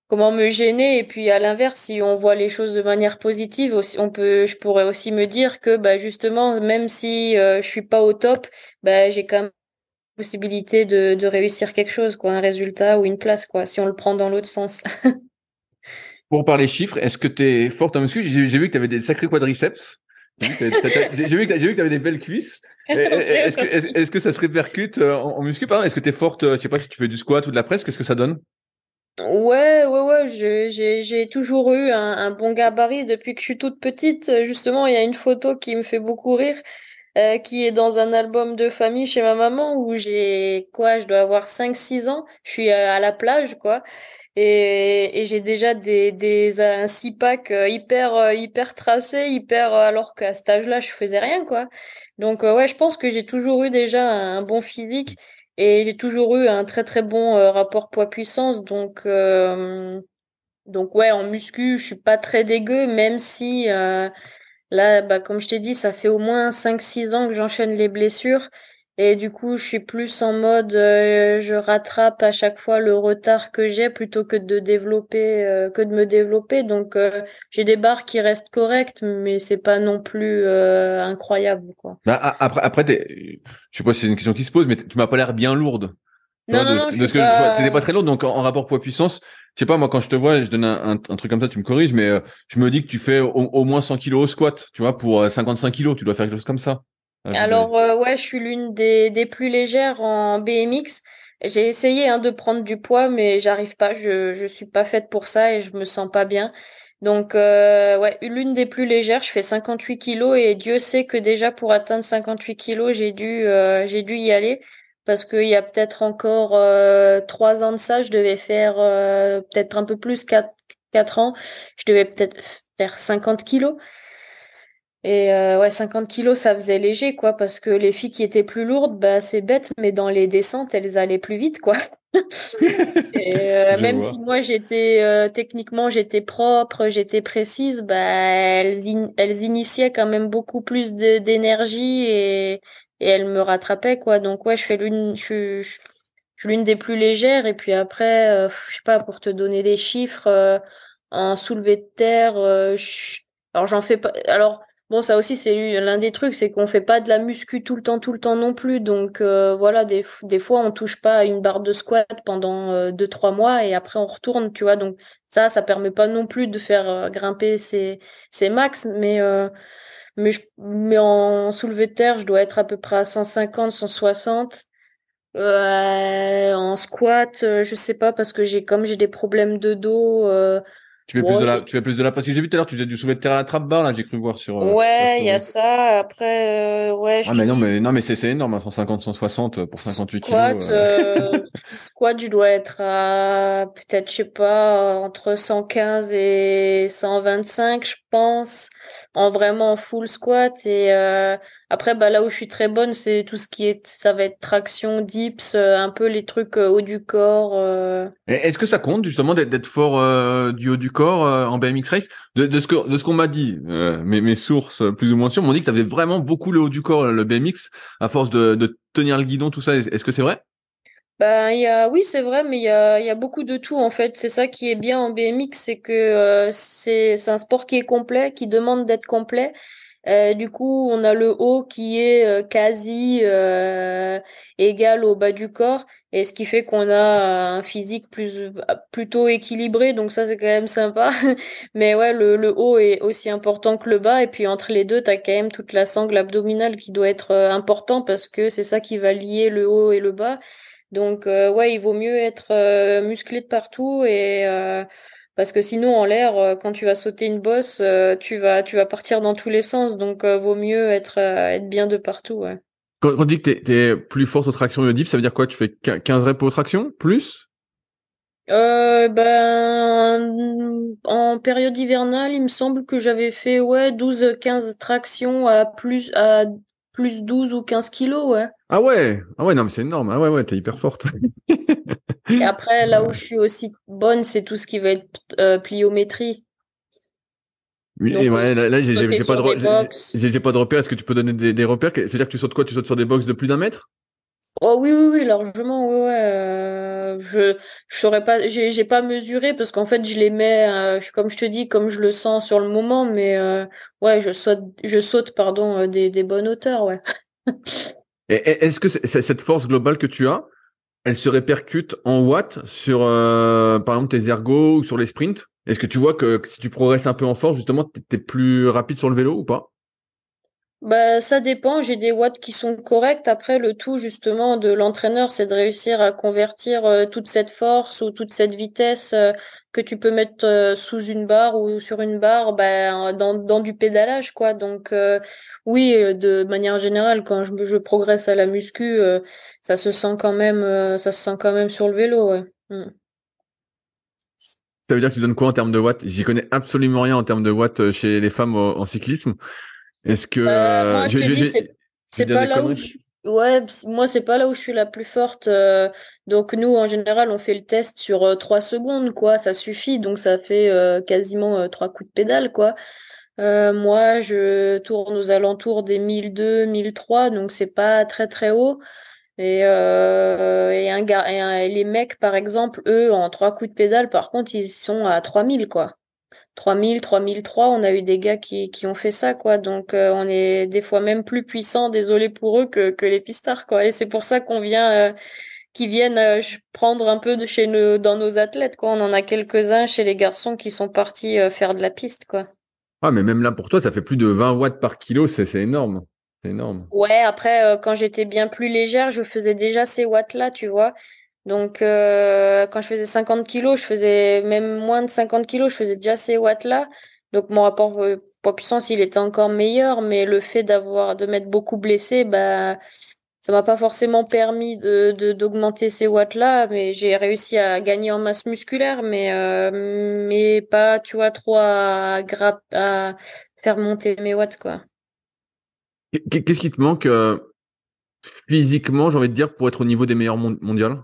comment me gêner. Et puis à l'inverse, si on voit les choses de manière positive, aussi, je pourrais aussi me dire que bah justement, même si je suis pas au top, bah j'ai quand même la possibilité de réussir quelque chose, quoi, un résultat ou une place, quoi, si on le prend dans l'autre sens. Pour parler chiffres, est-ce que tu es forte en muscu? J'ai vu que tu avais des sacrés quadriceps. J'ai vu que j'ai vu que tu avais des belles cuisses. Ok, Est-ce que ça se répercute en muscu, par exemple? Est-ce que tu es forte, je sais pas si tu fais du squat ou de la presse, qu'est-ce que ça donne? ouais, j'ai toujours eu un bon gabarit depuis que je suis toute petite. Justement, il y a une photo qui me fait beaucoup rire, qui est dans un album de famille chez ma maman où j'ai, quoi, je dois avoir 5 6 ans. Je suis à la plage, quoi. Et j'ai déjà un 6-pack hyper tracé, alors qu'à cet âge-là, je faisais rien, quoi. Donc, ouais, je pense que j'ai toujours eu déjà un bon physique et j'ai toujours eu un très très bon rapport poids-puissance. Donc ouais, en muscu, je suis pas très dégueu, même si là, bah, comme je t'ai dit, ça fait au moins 5 6 ans que j'enchaîne les blessures. Et du coup, je suis plus en mode, je rattrape à chaque fois le retard que j'ai plutôt que de me développer. Donc, j'ai des barres qui restent correctes, mais c'est pas non plus incroyable, quoi. Bah, après, je sais pas si c'est une question qui se pose, mais tu m'as pas l'air bien lourde. Tu vois, Non, non, non, je de suis ce que je vois, t'étais pas pas. très lourde, donc en rapport poids-puissance, je sais pas, moi, quand je te vois, je donne un truc comme ça, tu me corriges, mais je me dis que tu fais au moins 100 kilos au squat, tu vois, pour 55 kilos, tu dois faire quelque chose comme ça, à vue d'œil. Alors ouais, je suis l'une des plus légères en BMX. J'ai essayé de prendre du poids, mais j'arrive pas. Je suis pas faite pour ça et je me sens pas bien. Donc ouais, l'une des plus légères. Je fais 58 kilos et Dieu sait que déjà pour atteindre 58 kilos, j'ai dû y aller parce qu'il y a peut-être encore 3 ans de ça, je devais faire peut-être un peu plus 4 ans. Je devais peut-être faire 50 kilos. Et ouais, 50 kilos, ça faisait léger, quoi, parce que les filles qui étaient plus lourdes, bah c'est bête, mais dans les descentes, elles allaient plus vite, quoi. Et Je même si vois. moi j'étais techniquement j'étais propre, j'étais précise, bah elles initiaient quand même beaucoup plus d'énergie et elles me rattrapaient, quoi. Donc ouais, je suis l'une des plus légères. Et puis après, je sais pas, pour te donner des chiffres, en soulevé de terre, alors j'en fais pas. Alors bon, ça aussi c'est l'un des trucs, c'est qu'on fait pas de la muscu tout le temps non plus. Donc voilà, des fois on touche pas à une barre de squat pendant 2 3 mois et après on retourne, tu vois. Donc ça permet pas non plus de faire grimper ses max, mais en soulevé de terre, je dois être à peu près à 150 160. En squat, je sais pas parce que comme j'ai des problèmes de dos. Bon, Tu fais plus de la, parce que j'ai vu tout à l'heure, tu faisais du soulevé de terre à la trappe barre, là, j'ai cru voir sur ta ouais, il y a story. ça. Après, ouais, je Ah, te mais dis non, mais c'est énorme, hein, 150, 160 pour 58 squat. kilos. Squat, je dois être à peut-être, je sais pas, entre 115 et 125, je pense, en vraiment full squat. Et après, bah là où je suis très bonne, c'est tout ce qui est, ça va être traction, dips, un peu les trucs haut du corps. Et est-ce que ça compte justement d'être fort du haut du corps en BMX Race? De ce qu'on m'a dit, mes sources plus ou moins sûres m'ont dit que ça faisait vraiment beaucoup le haut du corps, le BMX, à force de tenir le guidon, tout ça. Est-ce que c'est vrai? Ben, oui, c'est vrai, mais il y a beaucoup de tout, en fait. C'est ça qui est bien en BMX, c'est que, c'est un sport qui est complet, qui demande d'être complet. Du coup, on a le haut qui est quasi égal au bas du corps, et ce qui fait qu'on a un physique plutôt équilibré, donc ça c'est quand même sympa. Mais ouais, le haut est aussi important que le bas, et puis entre les deux, t'as quand même toute la sangle abdominale qui doit être important parce que c'est ça qui va lier le haut et le bas. Donc ouais, il vaut mieux être musclé de partout et Parce que sinon, en l'air, quand tu vas sauter une bosse, tu vas partir dans tous les sens. Donc, vaut mieux être bien de partout, ouais. Quand on dit que t'es plus forte aux tractions et au dip, ça veut dire quoi? Tu fais 15 reps aux tractions? Plus? En période hivernale, il me semble que j'avais fait, ouais, 12-15 tractions à plus 12 ou 15 kilos, ouais. Ah ouais! Ah ouais, non, mais c'est énorme. Ah ouais, ouais, t'es hyper forte. Et après, là où je suis aussi bonne, c'est tout ce qui va être pliométrie. Oui, et Donc, ouais, là, sauter sur des box. j'ai pas de repères. Est-ce que tu peux donner des repères? C'est-à-dire que tu sautes quoi? Tu sautes sur des box de plus d'un mètre? Oh oui, oui, oui, largement, ouais, ouais. Je saurais pas, j'ai pas mesuré parce qu'en fait, je les mets, comme je te dis, comme je le sens sur le moment, mais ouais, je saute, pardon, des bonnes hauteurs, ouais. Est-ce que cette force globale que tu as, elle se répercute en watts sur, par exemple, tes ergos ou sur les sprints? Est-ce que tu vois que si tu progresses un peu en force, justement, t'es plus rapide sur le vélo ou pas? Bah, ça dépend. J'ai des watts qui sont corrects. Après, le tout, justement, de l'entraîneur, c'est de réussir à convertir toute cette force ou toute cette vitesse que tu peux mettre sous une barre ou sur une barre, bah, dans du pédalage, quoi. Donc, oui, de manière générale, quand je progresse à la muscu, ça se sent quand même sur le vélo, ouais. Mm. Ça veut dire que tu donnes quoi en termes de watts? J'y connais absolument rien en termes de watts chez les femmes en cyclisme. Est-ce que Moi, je te dis, je vais c'est dire pas des là où conneries? ouais, moi, c'est pas là où je suis la plus forte. Donc, nous, en général, on fait le test sur 3 secondes, quoi. Ça suffit. Donc, ça fait quasiment 3 coups de pédale, quoi. Moi, je tourne aux alentours des 1002, 1003. Donc, c'est pas très, très haut. Et les mecs, par exemple, eux, en 3 coups de pédale, par contre, ils sont à 3000, quoi. 3000, 3003, on a eu des gars qui ont fait ça, quoi. Donc, on est des fois même plus puissants, désolé pour eux, que les pistards, quoi. Et c'est pour ça qu'ils viennent prendre un peu de chez nous, dans nos athlètes, quoi. On en a quelques-uns chez les garçons qui sont partis faire de la piste, quoi. Ah, mais même là, pour toi, ça fait plus de 20 watts par kilo, c'est énorme. C'est énorme. Ouais, après, quand j'étais bien plus légère, je faisais déjà ces watts-là, tu vois. Donc, quand je faisais 50 kilos, je faisais même moins de 50 kilos, je faisais déjà ces watts-là. Donc, mon rapport poids-puissance, il était encore meilleur, mais le fait de m'être beaucoup blessé, bah, ça m'a pas forcément permis d'augmenter ces watts-là, mais j'ai réussi à gagner en masse musculaire, mais pas, tu vois, trop à faire monter mes watts, quoi. Qu'est-ce qui te manque physiquement, j'ai envie de dire, pour être au niveau des meilleurs mondiales?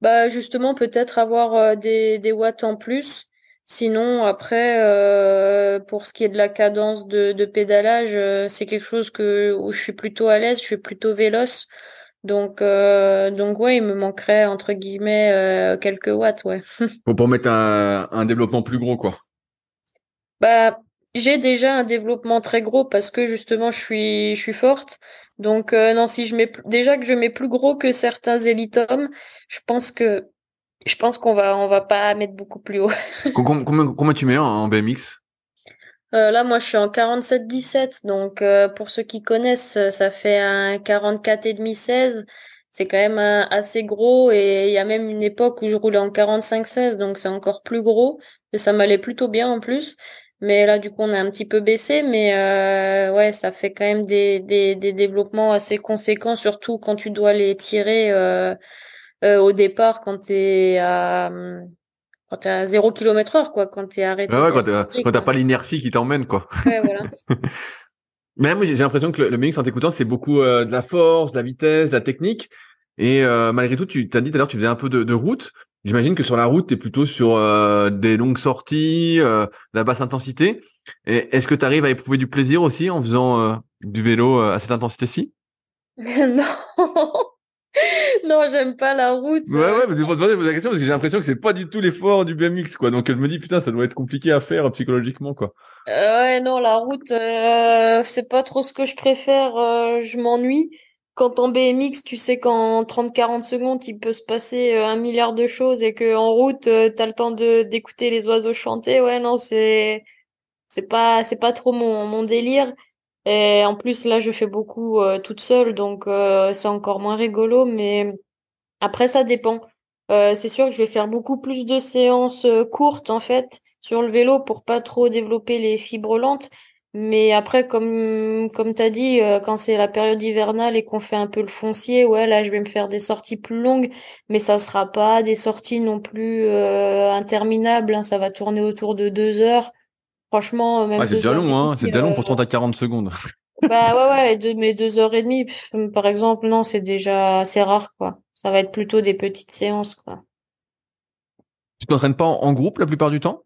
Bah justement peut-être avoir des watts en plus. Sinon après pour ce qui est de la cadence de pédalage, c'est quelque chose où je suis plutôt à l'aise, je suis plutôt véloce. Donc ouais, il me manquerait entre guillemets quelques watts, ouais. Pour mettre un développement plus gros, quoi. Bah, j'ai déjà un développement très gros parce que justement je suis forte. Donc non, si déjà que je mets plus gros que certains élites hommes, je pense que je pense qu'on va pas mettre beaucoup plus haut. Combien tu mets en BMX? Là, moi, je suis en 47-17. Donc, pour ceux qui connaissent, ça fait un 44 et demi 16. C'est quand même assez gros. Et il y a même une époque où je roulais en 45-16. Donc, c'est encore plus gros. Et ça m'allait plutôt bien en plus. Mais là, du coup, on a un petit peu baissé. Mais ouais, ça fait quand même des développements assez conséquents, surtout quand tu dois les tirer au départ, quand t'es à 0 km/h, quoi, quand t'es Ouais, arrêté ouais, d'être quand t'as quoi. pas l'inertie qui t'emmène, quoi. Ouais, voilà. Mais moi, j'ai l'impression que le BMX, en t'écoutant, c'est beaucoup de la force, de la vitesse, de la technique. Et malgré tout, tu t'as dit tout à l'heure, tu faisais un peu de route. J'imagine que sur la route, tu es plutôt sur des longues sorties, la basse intensité. Et est-ce que tu arrives à éprouver du plaisir aussi en faisant du vélo à cette intensité-ci? Non, non, j'aime pas la route. Ouais, ouais, parce que pour te poser la question, parce que j'ai l'impression que c'est pas du tout l'effort du BMX, quoi. Donc je me dis, putain, ça doit être compliqué à faire psychologiquement, quoi. Ouais, non, la route, c'est pas trop ce que je préfère. Je m'ennuie. Quand en BMX, tu sais qu'en 30-40 secondes, il peut se passer 1 milliard de choses et que en route, t'as le temps d'écouter les oiseaux chanter. Ouais, non, c'est pas trop mon délire. Et en plus, là, je fais beaucoup toute seule, donc c'est encore moins rigolo. Mais après, ça dépend. C'est sûr que je vais faire beaucoup plus de séances courtes en fait sur le vélo pour pas trop développer les fibres lentes. Mais après, comme t'as dit, quand c'est la période hivernale et qu'on fait un peu le foncier, ouais, là, je vais me faire des sorties plus longues, mais ça sera pas des sorties non plus interminables, hein. Ça va tourner autour de 2 heures. Franchement, Ouais, même c'est deux déjà heures long, et hein. C'est demie. déjà long, pourtant t'as 40 secondes. Bah ouais, ouais, mais 2 heures et demie, par exemple, non, c'est déjà assez rare, quoi. Ça va être plutôt des petites séances, quoi. Tu t'entraînes pas en groupe la plupart du temps?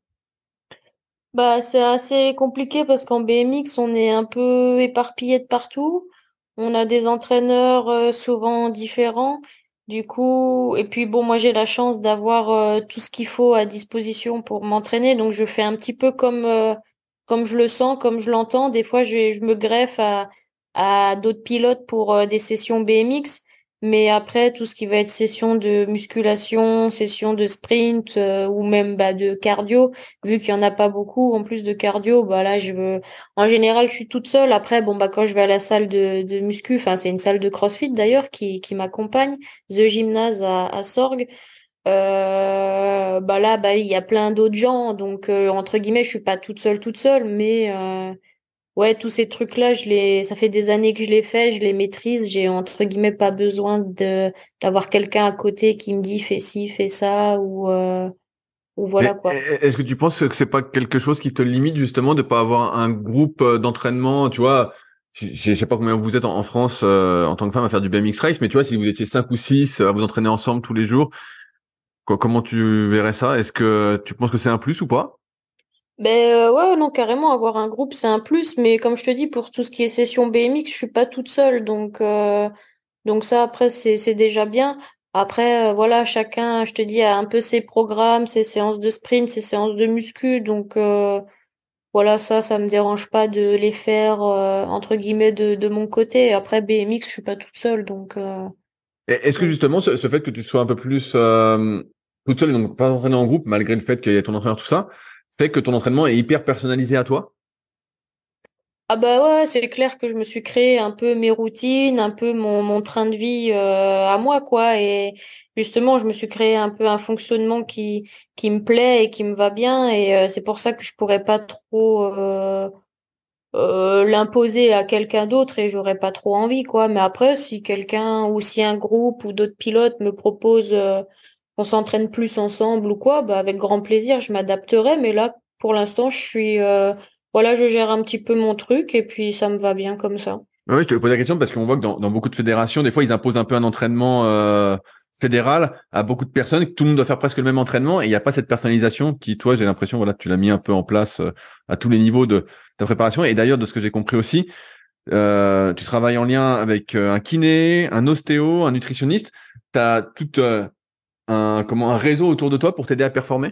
Bah, c'est assez compliqué parce qu'en BMX, on est un peu éparpillé de partout. On a des entraîneurs souvent différents. Du coup, et puis bon, moi j'ai la chance d'avoir tout ce qu'il faut à disposition pour m'entraîner. Donc je fais un petit peu comme je le sens, comme je l'entends. Des fois, je me greffe à d'autres pilotes pour des sessions BMX. Mais après, tout ce qui va être session de musculation, session de sprint ou même bah, de cardio, vu qu'il y en a pas beaucoup en plus de cardio, bah là en général je suis toute seule. Après bon bah quand je vais à la salle de muscu, enfin c'est une salle de CrossFit d'ailleurs qui m'accompagne, The Gymnase à Sorgues. Bah là bah il y a plein d'autres gens, donc entre guillemets je suis pas toute seule, mais ouais, tous ces trucs-là, ça fait des années que je les fais, je les maîtrise, j'ai entre guillemets pas besoin d'avoir quelqu'un à côté qui me dit fais ci, fais ça, ou voilà Mais quoi. est-ce que tu penses que c'est pas quelque chose qui te limite justement de pas avoir un groupe d'entraînement, tu vois? Je sais pas combien vous êtes en France en tant que femme à faire du BMX race, mais tu vois, si vous étiez 5 ou 6 à vous entraîner ensemble tous les jours, comment tu verrais ça? Est-ce que tu penses que c'est un plus ou pas? Ben ouais, non, carrément, avoir un groupe, c'est un plus, mais comme je te dis, pour tout ce qui est session BMX, je suis pas toute seule, donc ça, après, c'est déjà bien. Après, voilà, chacun, je te dis, a un peu ses programmes, ses séances de sprint, ses séances de muscu, donc voilà, ça me dérange pas de les faire, entre guillemets, de mon côté. Après, BMX, je suis pas toute seule, Est-ce que donc justement ce fait que tu sois un peu plus toute seule et donc pas entraîné en groupe, malgré le fait qu'il y ait ton entraîneur, tout ça, fait que ton entraînement est hyper personnalisé à toi? ah bah ouais, c'est clair que je me suis créé un peu mes routines, un peu mon train de vie à moi quoi, et justement je me suis créé un peu un fonctionnement qui me plaît et qui me va bien, et c'est pour ça que je pourrais pas trop l'imposer à quelqu'un d'autre et j'aurais pas trop envie quoi. Mais après si quelqu'un ou si un groupe ou d'autres pilotes me proposent qu'on s'entraîne plus ensemble ou quoi, bah avec grand plaisir, je m'adapterai. Mais là, pour l'instant, voilà, je gère un petit peu mon truc et puis ça me va bien comme ça. Oui, je te pose la question parce qu'on voit que dans beaucoup de fédérations, des fois, ils imposent un peu un entraînement fédéral à beaucoup de personnes, que tout le monde doit faire presque le même entraînement et il n'y a pas cette personnalisation qui, toi, j'ai l'impression, voilà, tu l'as mis un peu en place à tous les niveaux de ta préparation. Et d'ailleurs, de ce que j'ai compris aussi, tu travailles en lien avec un kiné, un ostéo, un nutritionniste. Tu as tout un réseau autour de toi pour t'aider à performer?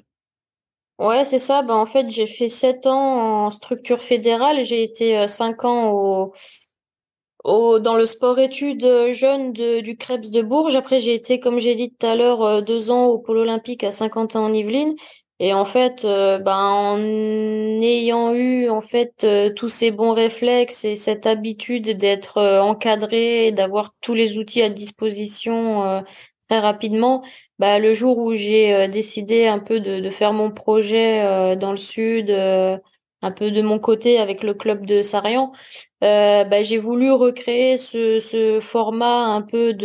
Ouais, c'est ça. Bah, en fait, j'ai fait 7 ans en structure fédérale. J'ai été 5 ans dans le sport-études jeune du Krebs de Bourges. Après, j'ai été, comme j'ai dit tout à l'heure, 2 ans au pôle olympique à Saint-Quentin-en-Yvelines. Et en fait, ben, en ayant eu en fait tous ces bons réflexes et cette habitude d'être encadré, d'avoir tous les outils à disposition très rapidement, bah, le jour où j'ai décidé un peu de faire mon projet dans le sud, un peu de mon côté avec le club de Sarian, bah, j'ai voulu recréer ce format un peu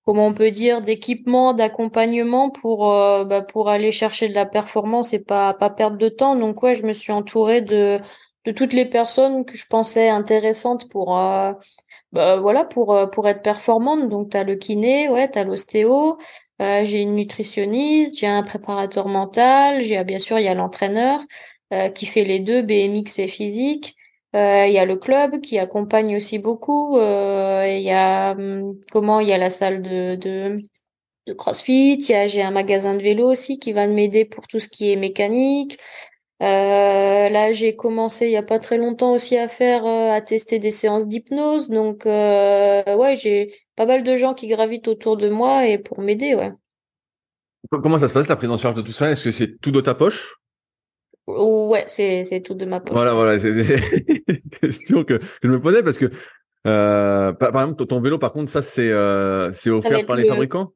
comment on peut dire, d'équipement, d'accompagnement pour aller chercher de la performance et pas perdre de temps. Donc ouais, je me suis entourée de toutes les personnes que je pensais intéressantes voilà, pour être performante. Donc t'as le kiné, ouais, t'as l'ostéo, j'ai une nutritionniste, j'ai un préparateur mental, bien sûr, il y a l'entraîneur, qui fait les deux, BMX et physique. Il y a le club qui accompagne aussi beaucoup. Il y a il y a la salle de CrossFit. J'ai un magasin de vélo aussi qui va m'aider pour tout ce qui est mécanique. Là, j'ai commencé il y a pas très longtemps aussi à tester des séances d'hypnose. Donc ouais, j'ai pas mal de gens qui gravitent autour de moi et pour m'aider, ouais. Comment ça se passe, la prise en charge de tout ça? Est-ce que c'est tout de ta poche? Ouais, c'est tout de ma poche, Voilà, ouais. voilà, c'est des questions que je me posais parce que, par exemple, ton vélo, par contre, ça, c'est Ça va offert être par les fabricants?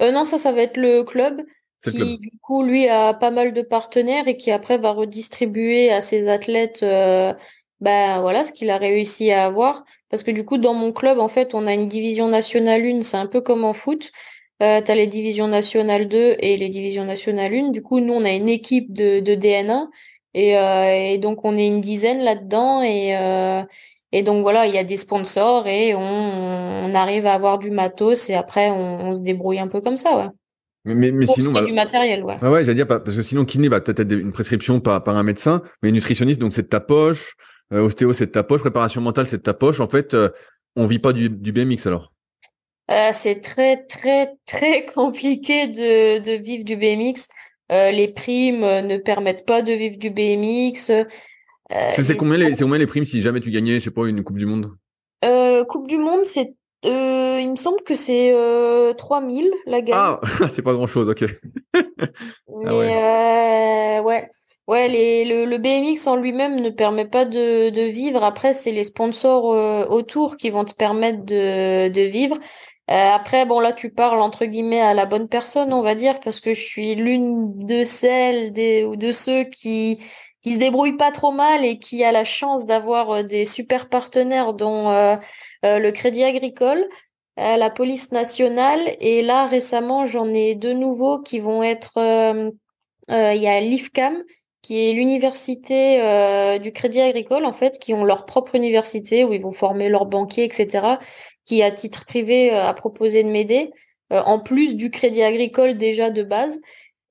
Non, ça va être le club C'est le club. qui, du coup, lui, a pas mal de partenaires et qui après va redistribuer à ses athlètes, ben voilà, ce qu'il a réussi à avoir. Parce que du coup, dans mon club, en fait, on a une division nationale 1, c'est un peu comme en foot. T'as les divisions nationales 2 et les divisions nationales 1. Du coup, nous, on a une équipe de DN1 et donc on est une dizaine là-dedans et donc voilà, il y a des sponsors et on arrive à avoir du matos et après on se débrouille un peu comme ça, ouais. Mais Pour ce sinon, qui est du matériel, ouais. ouais, j'allais dire, parce que sinon, kiné, bah, peut-être une prescription par un médecin, mais nutritionniste, donc c'est de ta poche, ostéo, c'est de ta poche, préparation mentale, c'est de ta poche. En fait, on vit pas du BMX alors. C'est très très très compliqué de vivre du BMX. Les primes ne permettent pas de vivre du BMX. C'est Les combien les primes si jamais tu gagnais, je sais pas, une Coupe du Monde? Coupe du Monde, il me semble que c'est 3000 la gagne. Ah, c'est pas grand-chose, ok. Ah ouais. Mais ouais, ouais, le BMX en lui-même ne permet pas de vivre. Après, c'est les sponsors autour qui vont te permettre de vivre. Après, bon là, tu parles entre guillemets à la bonne personne, on va dire, parce que je suis l'une de celles ou de ceux qui se débrouillent pas trop mal et qui a la chance d'avoir des super partenaires, dont le Crédit Agricole, la police nationale, et là récemment j'en ai deux nouveaux qui vont être il y a l'IFCAM qui est l'université du Crédit Agricole en fait, qui ont leur propre université où ils vont former leurs banquiers, etc., qui à titre privé a proposé de m'aider en plus du Crédit Agricole déjà de base.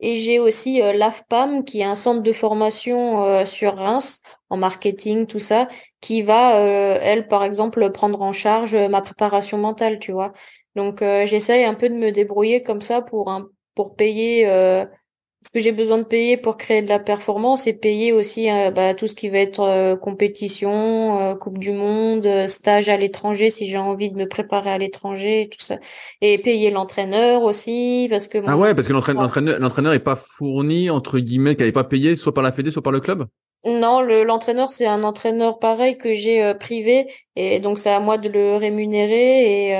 Et j'ai aussi l'AFPAM, qui est un centre de formation sur Reims en marketing, tout ça, qui va, elle, par exemple, prendre en charge ma préparation mentale, tu vois. Donc, j'essaye un peu de me débrouiller comme ça pour payer ce que j'ai besoin de payer pour créer de la performance et payer aussi bah, tout ce qui va être compétition, Coupe du Monde, stage à l'étranger si j'ai envie de me préparer à l'étranger, tout ça. Et payer l'entraîneur aussi parce que Ah mon ouais, parce que entraîneur. l'entraîneur est pas fourni, entre guillemets, qu'elle n'est pas payé, soit par la Fédé, soit par le club? Non, l'entraîneur, c'est un entraîneur pareil que j'ai privé et donc c'est à moi de le rémunérer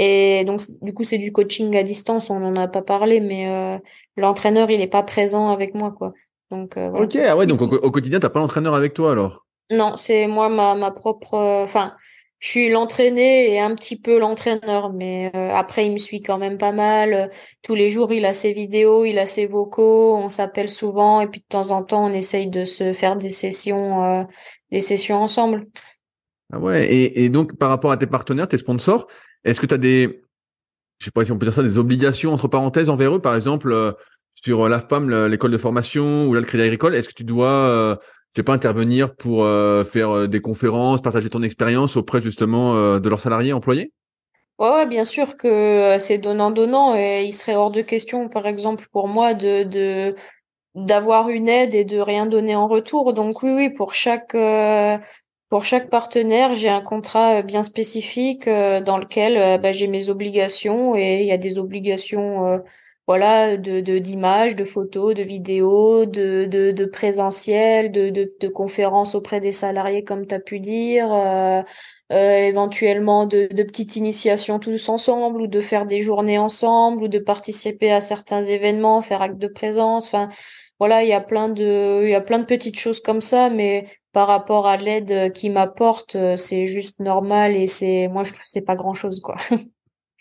et donc du coup c'est du coaching à distance, on n'en a pas parlé mais l'entraîneur il est pas présent avec moi quoi. Donc voilà. Ok, ah ouais, donc au quotidien, t'as pas l'entraîneur avec toi alors. Non, c'est moi ma propre enfin je suis l'entraîné et un petit peu l'entraîneur mais après il me suit quand même pas mal. Tous les jours, il a ses vidéos, il a ses vocaux, on s'appelle souvent et puis de temps en temps, on essaye de se faire des sessions ensemble. Ah ouais, et donc par rapport à tes partenaires, tes sponsors, est-ce que tu as des, je sais pas si on peut dire ça, des obligations entre parenthèses envers eux, par exemple sur l'AFPAM, l'école de formation ou là le Crédit Agricole, est-ce que tu dois, je sais pas, intervenir pour faire des conférences, partager ton expérience auprès justement de leurs salariés employés? Ouais, ouais, bien sûr que c'est donnant-donnant et il serait hors de question, par exemple, pour moi d'avoir une aide et de rien donner en retour. Donc oui, oui, pour chaque partenaire, j'ai un contrat bien spécifique dans lequel bah, j'ai mes obligations et il y a des obligations voilà d'images, de photos, de vidéos, de présentiel, de conférences auprès des salariés comme tu as pu dire. Éventuellement de petites initiations tous ensemble ou de faire des journées ensemble ou de participer à certains événements, faire acte de présence. Enfin, voilà, il y a plein de petites choses comme ça, mais par rapport à l'aide qu'il m'apporte, c'est juste normal et moi, je trouve que c'est pas grand-chose, quoi.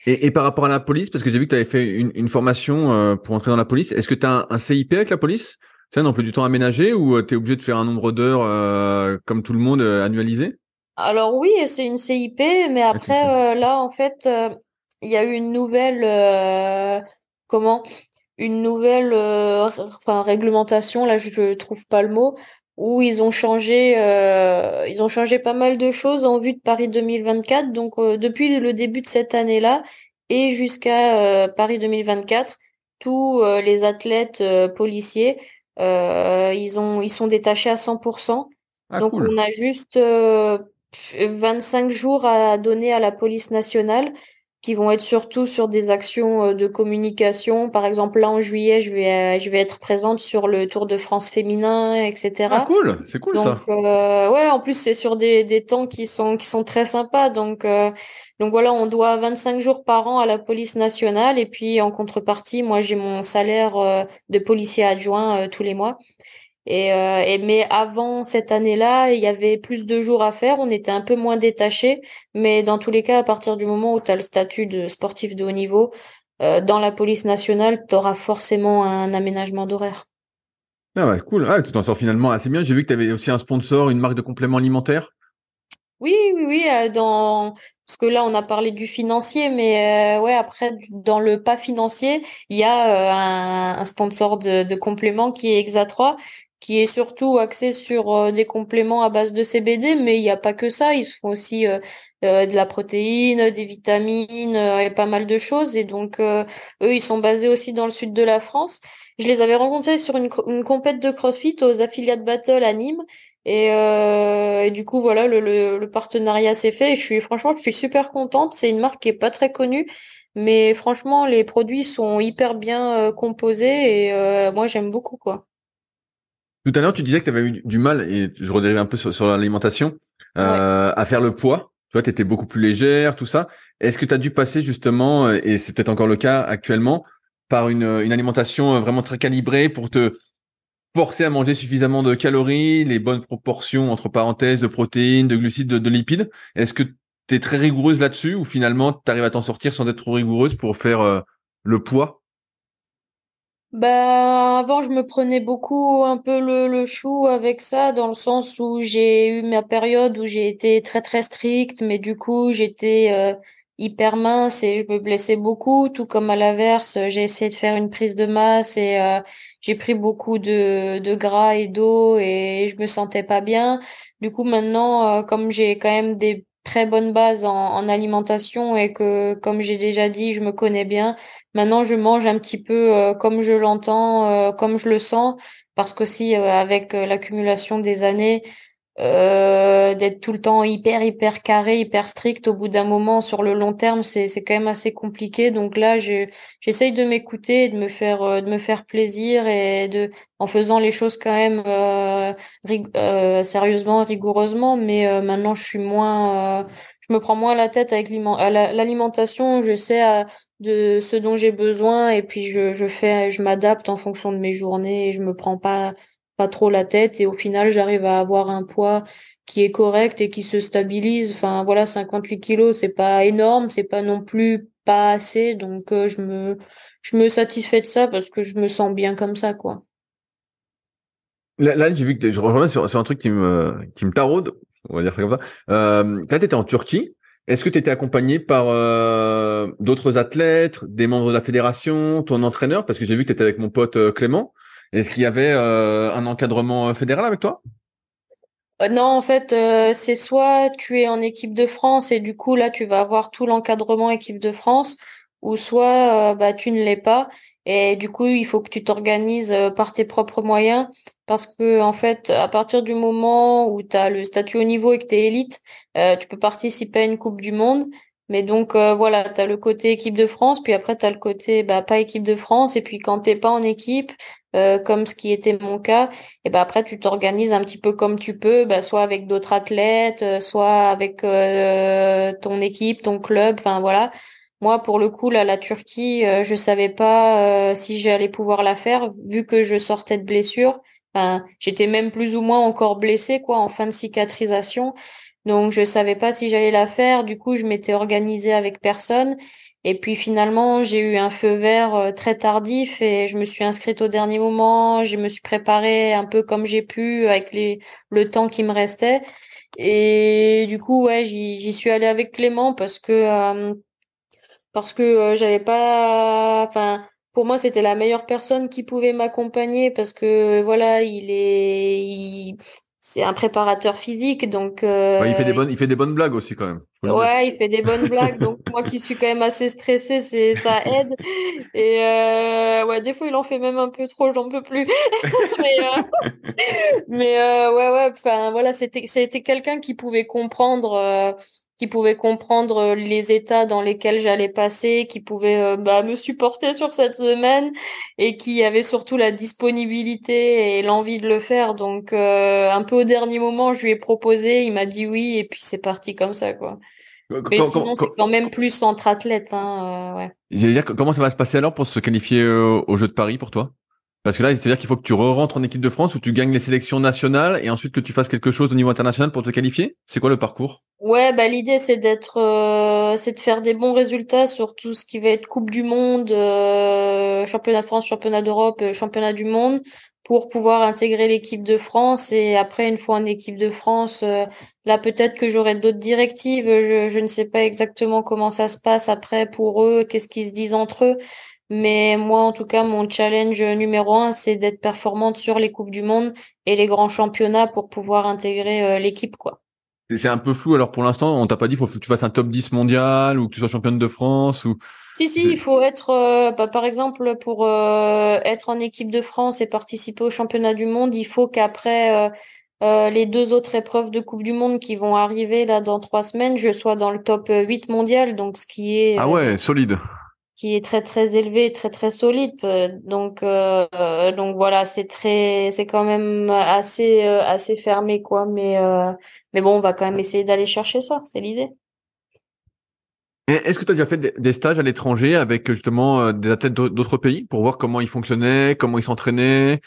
Et par rapport à la police, parce que j'ai vu que tu avais fait une formation pour entrer dans la police, est-ce que tu as un CIP avec la police? C'est un emploi du temps aménagé ou tu es obligé de faire un nombre d'heures comme tout le monde annualisé? Alors oui, c'est une CIP, mais Un CIP. après, là, en fait, il y a eu une nouvelle, comment? Une nouvelle enfin réglementation, là je trouve pas le mot, où ils ont changé pas mal de choses en vue de Paris 2024. Donc depuis le début de cette année-là et jusqu'à Paris 2024, tous les athlètes policiers ils sont détachés à 100%. Ah Donc cool. on a juste 25 jours à donner à la police nationale qui vont être surtout sur des actions de communication. Par exemple, là en juillet, je vais être présente sur le Tour de France féminin, Ah, etc. cool, c'est cool Donc ça. ouais, en plus c'est sur des temps qui sont très sympas. Donc voilà, on doit 25 jours par an à la police nationale et puis en contrepartie, moi j'ai mon salaire de policier adjoint tous les mois. Mais avant cette année-là, il y avait plus de jours à faire, on était un peu moins détachés, mais dans tous les cas, à partir du moment où tu as le statut de sportif de haut niveau, dans la police nationale, tu auras forcément un aménagement d'horaire. Ah ouais, cool. Ah, tu t'en sors finalement assez bien. J'ai vu que tu avais aussi un sponsor, une marque de compléments alimentaires. Oui, parce que là on a parlé du financier, mais ouais après dans le pas financier, il y a un sponsor de compléments qui est Exa3, qui est surtout axé sur des compléments à base de CBD, mais il n'y a pas que ça, ils se font aussi de la protéine, des vitamines et pas mal de choses, et donc eux ils sont basés aussi dans le sud de la France. Je les avais rencontrés sur une compète de CrossFit aux Affiliate Battle à Nîmes. Et du coup, voilà, le partenariat s'est fait. Et franchement, je suis super contente. C'est une marque qui est pas très connue, mais franchement, les produits sont hyper bien composés et moi, j'aime beaucoup, quoi. Tout à l'heure, tu disais que tu avais eu du mal, et je redérive un peu sur l'alimentation, Ouais. à faire le poids. Tu vois, tu étais beaucoup plus légère, tout ça. Est-ce que tu as dû passer justement, et c'est peut-être encore le cas actuellement, par une alimentation vraiment très calibrée pour te forcer à manger suffisamment de calories, les bonnes proportions, entre parenthèses, de protéines, de glucides, de lipides? Est-ce que tu es très rigoureuse là-dessus ou finalement tu arrives à t'en sortir sans être trop rigoureuse pour faire le poids? Bah, avant, je me prenais beaucoup un peu le chou avec ça, dans le sens où j'ai eu ma période où j'ai été très très stricte, mais du coup, j'étais hyper mince et je me blessais beaucoup, tout comme à l'inverse, j'ai essayé de faire une prise de masse et j'ai pris beaucoup de gras et d'eau et je me sentais pas bien. Du coup, maintenant, comme j'ai quand même des très bonnes bases en alimentation et que, comme j'ai déjà dit, je me connais bien. Maintenant, je mange un petit peu comme je l'entends, comme je le sens, parce qu'aussi avec l'accumulation des années, d'être tout le temps hyper carré, hyper strict, au bout d'un moment, sur le long terme, c'est quand même assez compliqué. Donc là, j'essaye de m'écouter, et de me faire plaisir en faisant les choses quand même sérieusement, rigoureusement. Mais maintenant, je me prends moins la tête avec l'alimentation. Je sais de ce dont j'ai besoin et puis je m'adapte en fonction de mes journées et je me prends pas trop la tête et au final j'arrive à avoir un poids qui est correct et qui se stabilise. Enfin voilà, 58 kilos, c'est pas énorme, c'est pas non plus pas assez, donc je me satisfais de ça parce que je me sens bien comme ça, quoi. Là, j'ai vu que je reviens sur un truc qui me taraude, on va dire ça comme ça. Là, tu étais en Turquie. Est-ce que tu étais accompagné par d'autres athlètes, des membres de la fédération, ton entraîneur? Parce que j'ai vu que tu étais avec mon pote Clément. Est-ce qu'il y avait un encadrement fédéral avec toi? Non, en fait, c'est soit tu es en équipe de France et du coup là tu vas avoir tout l'encadrement équipe de France, ou soit bah tu ne l'es pas et du coup il faut que tu t'organises par tes propres moyens parce que en fait à partir du moment où tu as le statut haut niveau et que tu es élite, tu peux participer à une Coupe du Monde. Mais donc voilà, tu as le côté équipe de France, puis après tu as le côté bah pas équipe de France et puis quand t'es pas en équipe comme ce qui était mon cas, et ben après tu t'organises un petit peu comme tu peux, bah, soit avec d'autres athlètes, soit avec ton équipe, ton club, enfin voilà. Moi pour le coup là la Turquie, je savais pas si j'allais pouvoir la faire vu que je sortais de blessure. Enfin, j'étais même plus ou moins encore blessée quoi en fin de cicatrisation. Donc je savais pas si j'allais la faire, du coup je m'étais organisée avec personne et puis finalement, j'ai eu un feu vert très tardif et je me suis inscrite au dernier moment. Je me suis préparée un peu comme j'ai pu avec le temps qui me restait. Et du coup, ouais, j'y suis allée avec Clément parce que j'avais pas, enfin, pour moi, c'était la meilleure personne qui pouvait m'accompagner parce que voilà, c'est un préparateur physique, donc Ouais, il fait des bonnes blagues aussi quand même, faut le dire. ouais, il fait des bonnes blagues, donc moi qui suis quand même assez stressée, ça aide. Et ouais, des fois il en fait même un peu trop, j'en peux plus. Mais ouais, enfin voilà, c'était quelqu'un qui pouvait comprendre. qui pouvait comprendre les états dans lesquels j'allais passer, qui pouvait me supporter sur cette semaine et qui avait surtout la disponibilité et l'envie de le faire. Donc un peu au dernier moment, je lui ai proposé, il m'a dit oui et puis c'est parti comme ça quoi. Mais sinon, c'est quand même plus entre athlètes, hein, ouais. J'allais dire, comment ça va se passer alors pour se qualifier aux Jeux de Paris pour toi? Parce que là, c'est-à-dire qu'il faut que tu re-rentres en équipe de France ou tu gagnes les sélections nationales et ensuite que tu fasses quelque chose au niveau international pour te qualifier? C'est quoi le parcours? Ouais, l'idée c'est de faire des bons résultats sur tout ce qui va être Coupe du Monde, championnat de France, championnat d'Europe, championnat du monde, pour pouvoir intégrer l'équipe de France. Et après, une fois en équipe de France, là peut-être que j'aurai d'autres directives. Je ne sais pas exactement comment ça se passe après pour eux, qu'est-ce qu'ils se disent entre eux. Mais moi, en tout cas, mon challenge numéro un, c'est d'être performante sur les Coupes du Monde et les grands championnats pour pouvoir intégrer l'équipe, quoi. C'est un peu flou alors pour l'instant, on t'a pas dit faut que tu fasses un top 10 mondial ou que tu sois championne de France ou Si, il c'est- faut être, par exemple, pour être en équipe de France et participer au championnat du monde, il faut qu'après les deux autres épreuves de Coupe du Monde qui vont arriver là dans 3 semaines, je sois dans le top 8 mondial, donc Ah ouais, solide. qui est très très élevé, très très solide. Donc voilà, c'est quand même assez fermé quoi. Mais bon, on va quand même essayer d'aller chercher ça, c'est l'idée. Et est-ce que tu as déjà fait des stages à l'étranger avec justement des athlètes d'autres pays pour voir comment ils fonctionnaient, comment ils s'entraînaient,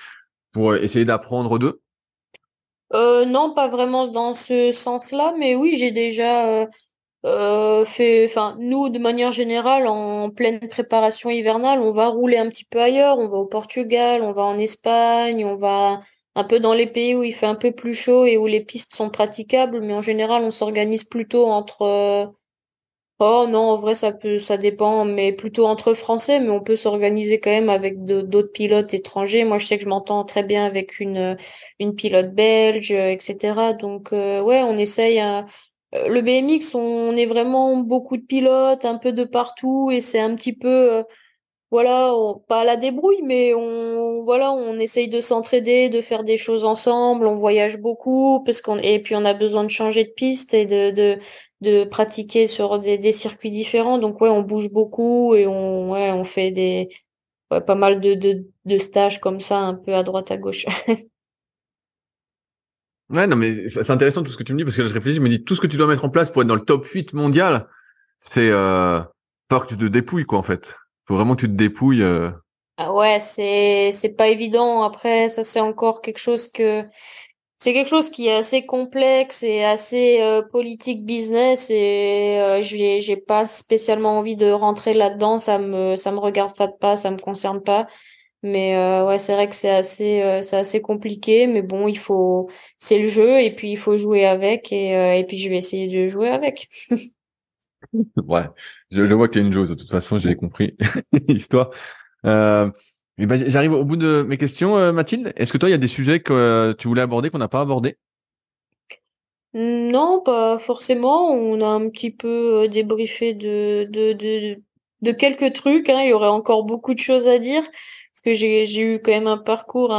pour essayer d'apprendre d'eux? Non, pas vraiment dans ce sens-là, mais oui, j'ai déjà enfin, nous, de manière générale, en pleine préparation hivernale, on va rouler un petit peu ailleurs. On va au Portugal, on va en Espagne, on va un peu dans les pays où il fait un peu plus chaud et où les pistes sont praticables. Mais en général, on s'organise plutôt entre oh non, en vrai, ça dépend, mais plutôt entre Français, mais on peut s'organiser quand même avec d'autres pilotes étrangers. Moi, je sais que je m'entends très bien avec une pilote belge, etc. Donc, ouais, on essaye. Le BMX, on est vraiment beaucoup de pilotes, un peu de partout, et c'est un petit peu, voilà, pas à la débrouille, mais voilà, on essaye de s'entraider, de faire des choses ensemble. On voyage beaucoup et puis on a besoin de changer de piste et de pratiquer sur des circuits différents. Donc ouais, on bouge beaucoup et on fait pas mal de stages comme ça, un peu à droite à gauche. Ouais, non, mais c'est intéressant tout ce que tu me dis parce que je réfléchis, je me dis tout ce que tu dois mettre en place pour être dans le top 8 mondial, c'est falloir que tu te dépouilles quoi en fait. Faut vraiment que tu te dépouilles. Ah ouais, c'est pas évident. Après, ça c'est quelque chose qui est assez complexe et assez politique business et j'ai pas spécialement envie de rentrer là-dedans. Ça me regarde pas, ça me concerne pas. Mais ouais, c'est vrai que c'est assez compliqué. Mais bon, c'est le jeu et puis il faut jouer avec et puis je vais essayer de jouer avec. Ouais, je vois qu'il y a une joueuse de toute façon, j'ai compris l'histoire. Euh, et ben, j'arrive au bout de mes questions, Mathilde. Est-ce que toi, il y a des sujets que tu voulais aborder qu'on n'a pas abordé? Non, pas forcément. On a un petit peu débriefé de quelques trucs, hein. Il y aurait encore beaucoup de choses à dire parce que j'ai eu quand même un parcours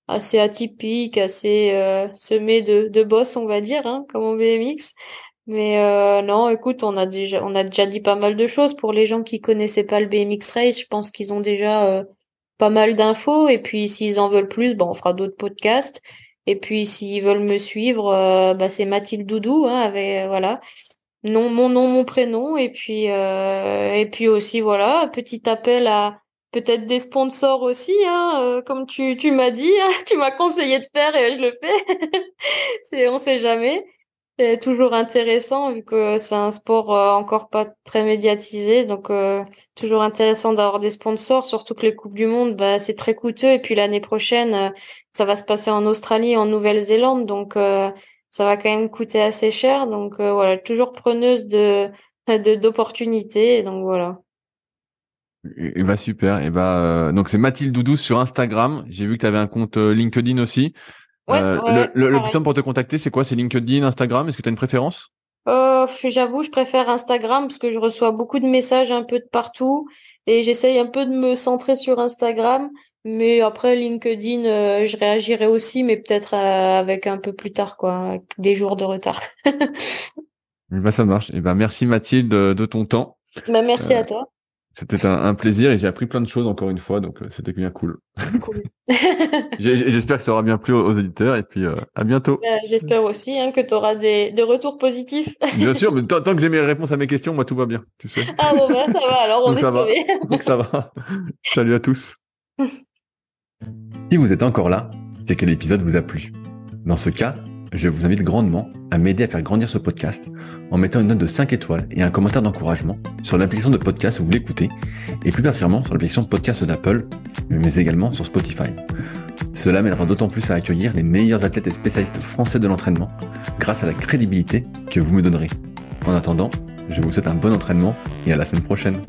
assez atypique, assez semé de bosses, on va dire, hein, comme en BMX. Mais non, écoute, on a déjà dit pas mal de choses pour les gens qui connaissaient pas le BMX Race. Je pense qu'ils ont déjà pas mal d'infos. Et puis s'ils en veulent plus, on fera d'autres podcasts. Et puis s'ils veulent me suivre, c'est Mathilde Doudou, hein, avec voilà, mon nom, mon prénom. Et puis aussi voilà, petit appel à peut-être des sponsors aussi, hein, comme tu m'as dit, hein, tu m'as conseillé de faire et je le fais. On sait jamais. C'est toujours intéressant vu que c'est un sport encore pas très médiatisé, donc toujours intéressant d'avoir des sponsors, surtout que les Coupes du Monde, c'est très coûteux et puis l'année prochaine, ça va se passer en Australie, et en Nouvelle-Zélande, donc ça va quand même coûter assez cher, donc voilà, toujours preneuse d'opportunités, donc voilà. Et bah super. Et bah donc c'est Mathilde Doudou sur Instagram. J'ai vu que tu avais un compte LinkedIn aussi. Ouais, ouais, ouais, Le plus pareil. simple pour te contacter, c'est quoi? C'est LinkedIn, Instagram? Est-ce que tu as une préférence? J'avoue, je préfère Instagram parce que je reçois beaucoup de messages un peu de partout et j'essaye un peu de me centrer sur Instagram. Mais après, LinkedIn, je réagirai aussi, mais peut-être avec un peu plus tard, quoi, avec des jours de retard. Bah, ça marche. Et ben, merci Mathilde de ton temps. Bah, merci Euh, à toi. C'était un plaisir et j'ai appris plein de choses encore une fois, donc c'était bien cool. Cool. J'espère que ça aura bien plu aux auditeurs et puis à bientôt. J'espère aussi que tu auras des retours positifs. Bien sûr, mais tant que j'ai mes réponses à mes questions, moi tout va bien, tu sais. Ah bon, bah, ça va, alors on Donc est ça va. sauvés. Donc ça va. Salut à tous. Si vous êtes encore là, c'est que l'épisode vous a plu. Dans ce cas, je vous invite grandement à m'aider à faire grandir ce podcast en mettant une note de 5 étoiles et un commentaire d'encouragement sur l'application de podcast où vous l'écoutez et plus particulièrement sur l'application de podcast d'Apple, mais également sur Spotify. Cela m'aidera d'autant plus à accueillir les meilleurs athlètes et spécialistes français de l'entraînement grâce à la crédibilité que vous me donnerez. En attendant, je vous souhaite un bon entraînement et à la semaine prochaine.